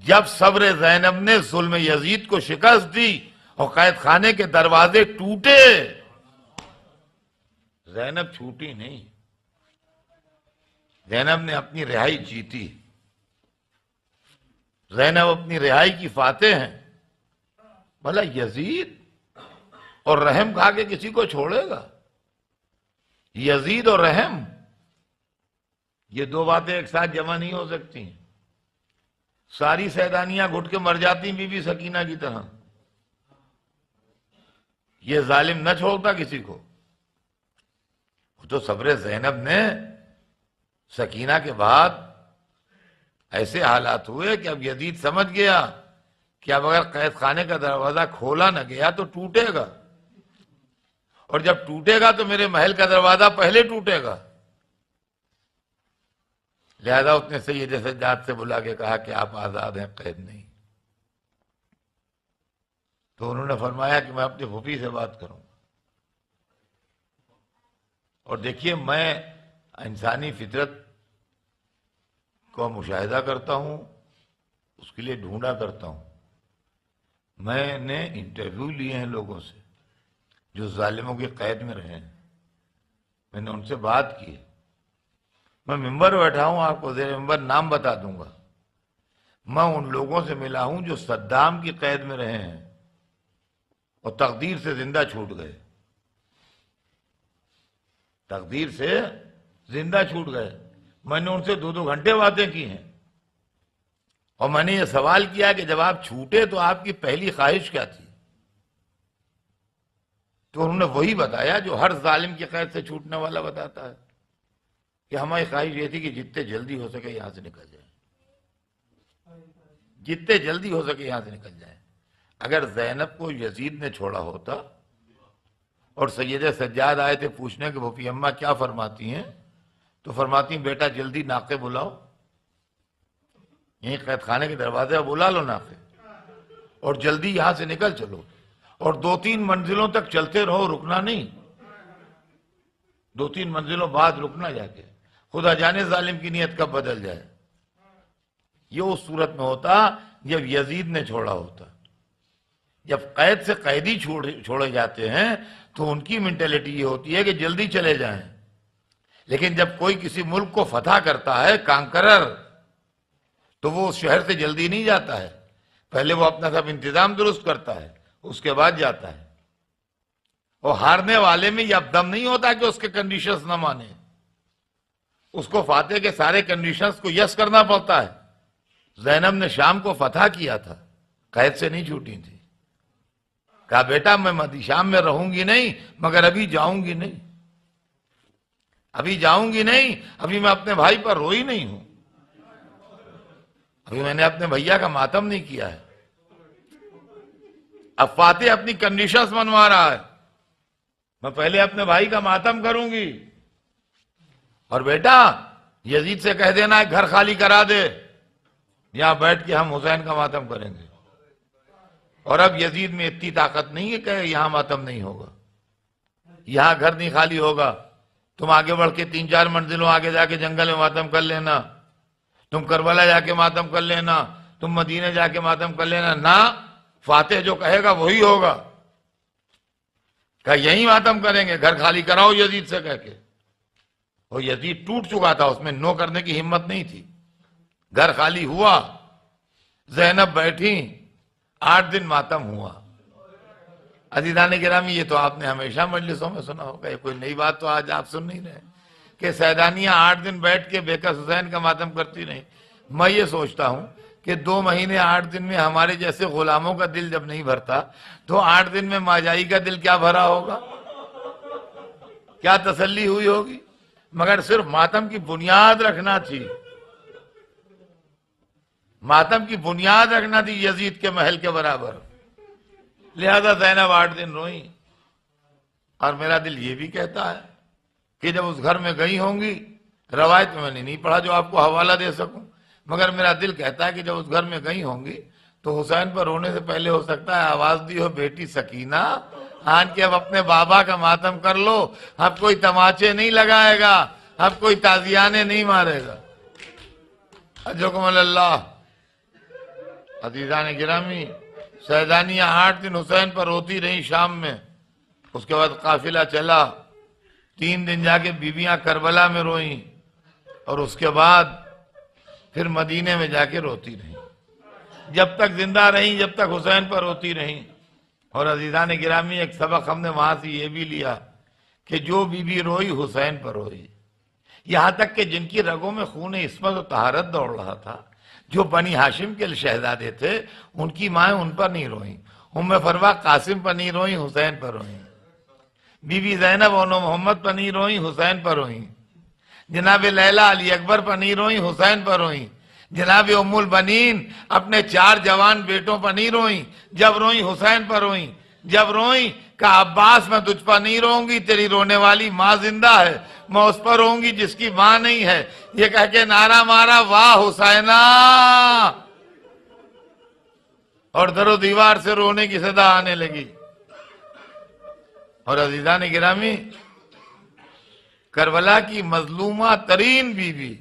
Speaker 1: جب صبر زینب نے ظلم یزید کو شکست دی اور قید خانے کے دروازے ٹوٹے، زینب چھوٹی نہیں، زینب نے اپنی رہائی جیتی، زینب اپنی رہائی کی فاتح ہیں۔ بھلا یزید اور رحم کھا کے کسی کو چھوڑے گا؟ یزید اور رحم، یہ دو باتیں ایک ساتھ جمع نہیں ہو سکتی۔ ساری سیدانیاں گھٹ کے مر جاتی بی بی سکینہ کی طرح، یہ ظالم نہ چھوڑتا کسی کو۔ تو صبر زینب نے سکینہ کے بعد ایسے حالات ہوئے کہ اب یزید سمجھ گیا کہ اب اگر قید خانے کا دروازہ کھولا نہ گیا تو ٹوٹے گا، اور جب ٹوٹے گا تو میرے محل کا دروازہ پہلے ٹوٹے گا۔ لہذا اس نے سید سجاد سے بلا کے کہا کہ آپ آزاد ہیں، قید نہیں۔ تو انہوں نے فرمایا کہ میں اپنی پھوپھی سے بات کروں۔ اور دیکھیے، میں انسانی فطرت کو مشاہدہ کرتا ہوں، اس کے لیے ڈھونڈا کرتا ہوں۔ میں نے انٹرویو لیے ہیں لوگوں سے جو ظالموں کی قید میں رہے ہیں، میں نے ان سے بات کی۔ میں ممبر بیٹھا ہوں، آپ کو زیر ممبر نام بتا دوں گا۔ میں ان لوگوں سے ملا ہوں جو صدام کی قید میں رہے ہیں اور تقدیر سے زندہ چھوٹ گئے، تقدیر سے زندہ چھوٹ گئے۔ میں نے ان سے 2-2 گھنٹے باتیں کی ہیں، اور میں نے یہ سوال کیا کہ جب آپ چھوٹے تو آپ کی پہلی خواہش کیا تھی؟ تو انہوں نے وہی بتایا جو ہر ظالم کی قید سے چھوٹنے والا بتاتا ہے، کہ ہماری خواہش یہ تھی کہ جتنے جلدی ہو سکے یہاں سے نکل جائیں، جتنے جلدی ہو سکے یہاں سے نکل جائیں۔ اگر زینب کو یزید نے چھوڑا ہوتا اور سید سجاد آئے تھے پوچھنے کہ پھوپھی اماں کیا فرماتی ہیں، تو فرماتی ہیں بیٹا جلدی ناقے بلاؤ، یہیں قید خانے کے دروازے بلا لو ناقے، اور جلدی یہاں سے نکل چلو، اور 2-3 منزلوں تک چلتے رہو، رکنا نہیں، 2-3 منزلوں بعد رکنا جا کے، خدا جانے ظالم کی نیت کب بدل جائے۔ یہ اس صورت میں ہوتا جب یزید نے چھوڑا ہوتا۔ جب قید سے قیدی چھوڑے جاتے ہیں تو ان کی مینٹیلٹی یہ ہوتی ہے کہ جلدی چلے جائیں، لیکن جب کوئی کسی ملک کو فتح کرتا ہے، کانکرر، تو وہ اس شہر سے جلدی نہیں جاتا ہے، پہلے وہ اپنا سب انتظام درست کرتا ہے، اس کے بعد جاتا ہے۔ اور ہارنے والے میں یہ اب دم نہیں ہوتا کہ اس کے کنڈیشنز نہ مانے، اس کو فاتح کے سارے کنڈیشنز کو یس کرنا پڑتا ہے۔ زینب نے شام کو فتح کیا تھا، قید سے نہیں چھوٹی تھی، کہا بیٹا میں شام میں رہوں گی نہیں، مگر ابھی جاؤں گی نہیں، ابھی جاؤں گی نہیں، ابھی میں اپنے بھائی پر روئی نہیں ہوں، ابھی میں نے اپنے بھیا کا ماتم نہیں کیا ہے۔ اب فاتح اپنی کنڈیشنز منوا رہا ہے، میں پہلے اپنے بھائی کا ماتم کروں گی، اور بیٹا یزید سے کہہ دینا ہے گھر خالی کرا دے، یہاں بیٹھ کے ہم حسین کا ماتم کریں گے، اور اب یزید میں اتنی طاقت نہیں ہے کہ یہاں ماتم نہیں ہوگا، یہاں گھر نہیں خالی ہوگا، تم آگے بڑھ کے 3-4 منزلوں آگے جا کے جنگل میں ماتم کر لینا، تم کربلا جا کے ماتم کر لینا، تم مدینہ جا کے ماتم کر لینا، نہ فاتح جو کہے گا وہی ہوگا، کہ یہی ماتم کریں گے، گھر خالی کراؤ یزید سے کہہ کے۔ اور یزید ٹوٹ چکا تھا، اس میں نو کرنے کی ہمت نہیں تھی، گھر خالی ہوا، زینب بیٹھی، 8 دن ماتم ہوا۔ عزیزان گرامی، یہ تو آپ نے ہمیشہ مجلسوں میں سنا ہوگا، یہ کوئی نئی بات تو آج آپ سن نہیں رہے کہ سیدانیاں 8 دن بیٹھ کے بیکس حسین کا ماتم کرتی رہیں۔ میں یہ سوچتا ہوں کہ 2 مہینے 8 دن میں ہمارے جیسے غلاموں کا دل جب نہیں بھرتا تو 8 دن میں ماجائی کا دل کیا بھرا ہوگا، کیا تسلی ہوئی ہوگی۔ مگر صرف ماتم کی بنیاد رکھنا تھی، ماتم کی بنیاد رکھنا تھی یزید کے محل کے برابر، لہذا زینب 8 دن روئیں۔ اور میرا دل یہ بھی کہتا ہے کہ جب اس گھر میں گئی ہوں گی، روایت میں نے نہیں پڑھا جو آپ کو حوالہ دے سکوں، مگر میرا دل کہتا ہے کہ جب اس گھر میں گئی ہوں گی تو حسین پر رونے سے پہلے ہو سکتا ہے آواز دی ہو، بیٹی سکینہ آن کے اب اپنے بابا کا ماتم کر لو، اب کوئی تماچے نہیں لگائے گا، اب کوئی تازیانے نہیں مارے گا۔ اجرکم اللہ۔ عزیزان گرامی، سیدانیاں 8 دن حسین پر روتی رہیں شام میں، اس کے بعد قافلہ چلا، 3 دن جا کے بیویاں کربلا میں روئیں، اور اس کے بعد پھر مدینے میں جا کے روتی رہیں، جب تک زندہ رہیں، جب تک حسین پر روتی رہیں۔ اور عزیزان گرامی، ایک سبق ہم نے وہاں سے یہ بھی لیا کہ جو بیوی روئی حسین پر روئی، یہاں تک کہ جن کی رگوں میں خون عصمت و طہارت دوڑ رہا تھا، جو بنی ہاشم کے شہزادے تھے، ان کی مائیں ان پر نہیں روئیں، فروا قاسم پر نہیں روئیں، حسین پر روئیں، بی بی زینب اور محمد پر نہیں روئیں، حسین پر روئیں، جناب لیلہ علی اکبر پر نہیں روئیں، حسین پر روئیں، جناب ام البنین اپنے 4 جوان بیٹوں پر نہیں روئیں، جب روئیں حسین پر روئیں، جب روئیں کہ عباس میں تجھ پر نہیں روؤں گی، تیری رونے والی ماں زندہ ہے، میں اس پر روؤں گی جس کی ماں نہیں ہے، یہ کہہ کے نعرہ مارا، واہ حسینہ، اور در و دیوار سے رونے کی صدا آنے لگی۔ اور عزیزان گرامی، کربلا کی مظلومہ ترین بیوی،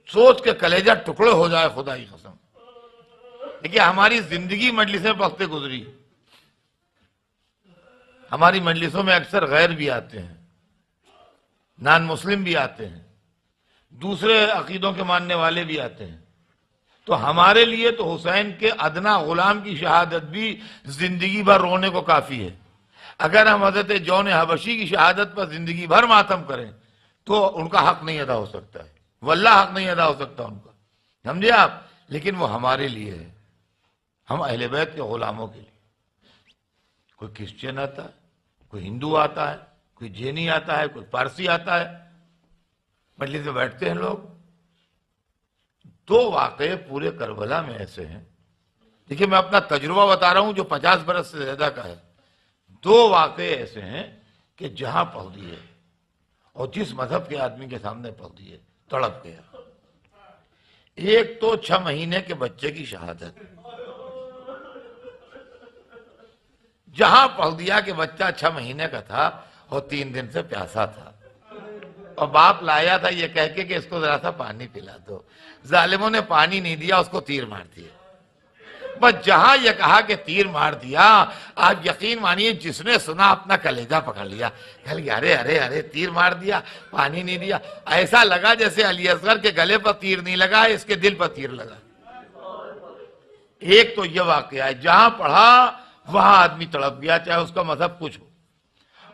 Speaker 1: سوچ کے کلیجہ ٹکڑے ہو جائے خدا کی قسم۔ دیکھیے، ہماری زندگی مجلسیں پڑھتے گزری، ہماری مجلسوں میں اکثر غیر بھی آتے ہیں، نان مسلم بھی آتے ہیں، دوسرے عقیدوں کے ماننے والے بھی آتے ہیں، تو ہمارے لیے تو حسین کے ادنا غلام کی شہادت بھی زندگی بھر رونے کو کافی ہے۔ اگر ہم حضرت جون حبشی کی شہادت پر زندگی بھر ماتم کریں تو ان کا حق نہیں ادا ہو سکتا ہے، واللہ حق نہیں ادا ہو سکتا ان کا، سمجھے آپ؟ لیکن وہ ہمارے لیے ہے، ہم اہل بیت کے غلاموں کے لیے۔ کوئی کرسچین آتا ہے، کوئی ہندو آتا ہے، کوئی جینی آتا ہے، کوئی پارسی آتا ہے، مجلس میں بیٹھتے ہیں لوگ۔ 2 واقعے پورے کربلا میں ایسے ہیں، دیکھیے میں اپنا تجربہ بتا رہا ہوں جو 50 برس سے زیادہ کا ہے۔ 2 واقعے ایسے ہیں کہ جہاں پڑھ دیے، اور جس مذہب کے آدمی کے سامنے پڑھ دیے، تڑپ گیا۔ ایک تو 6 مہینے کے بچے کی شہادت، جہاں پڑھ دیا کہ بچہ 6 مہینے کا تھا اور 3 دن سے پیاسا تھا، اور باپ لایا تھا یہ کہہ کے کہ اس کو ذرا سا پانی پلا دو، ظالموں نے پانی نہیں دیا، اس کو تیر مار دیا۔ بس جہاں یہ کہا کہ تیر مار دیا، آپ یقین مانیے جس نے سنا اپنا کلیجہ پکڑ لیا، کہہ لیا ارے ارے ارے تیر مار دیا، پانی نہیں دیا۔ ایسا لگا جیسے علی اصغر کے گلے پر تیر نہیں لگا، اس کے دل پر تیر لگا۔ ایک تو یہ واقعہ ہے، جہاں پڑھا وہاں آدمی تڑپ گیا، چاہے اس کا مذہب کچھ ہو۔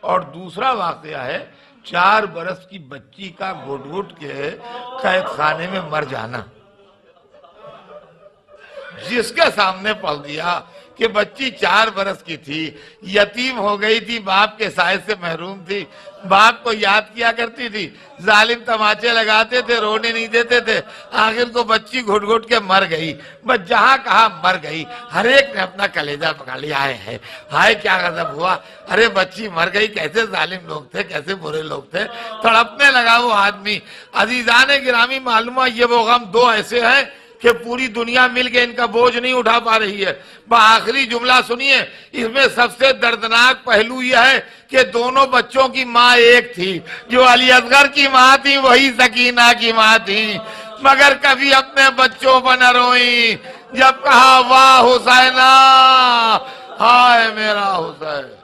Speaker 1: اور دوسرا واقعہ ہے 4 برس کی بچی کا گھٹ گھٹ کے قید خانے میں مر جانا، جس کے سامنے پڑھ دیا کہ بچی 4 برس کی تھی، یتیم ہو گئی تھی، باپ کے سائے سے محروم تھی، باپ کو یاد کیا کرتی تھی، ظالم تماچے لگاتے تھے، رونے نہیں دیتے تھے، آخر کو بچی گھٹ گھٹ کے مر گئی، بس جہاں کہاں مر گئی، ہر ایک نے اپنا کلیجہ پکڑ لیا، ہائے کیا غضب ہوا، ارے بچی مر گئی، کیسے ظالم لوگ تھے، کیسے برے لوگ تھے، تڑپنے لگا وہ آدمی۔ عزیزان گرامی، معلوم ہے یہ وہ غم 2 ایسے ہیں کہ پوری دنیا مل کے ان کا بوجھ نہیں اٹھا پا رہی ہے۔ آخری جملہ سنیے، اس میں سب سے دردناک پہلو یہ ہے کہ دونوں بچوں کی ماں ایک تھی، جو علی اصغر کی ماں تھی وہی سکینہ کی ماں تھی، مگر کبھی اپنے بچوں پر نہ روئیں، جب کہا واہ حسینہ، ہائے میرا حسین۔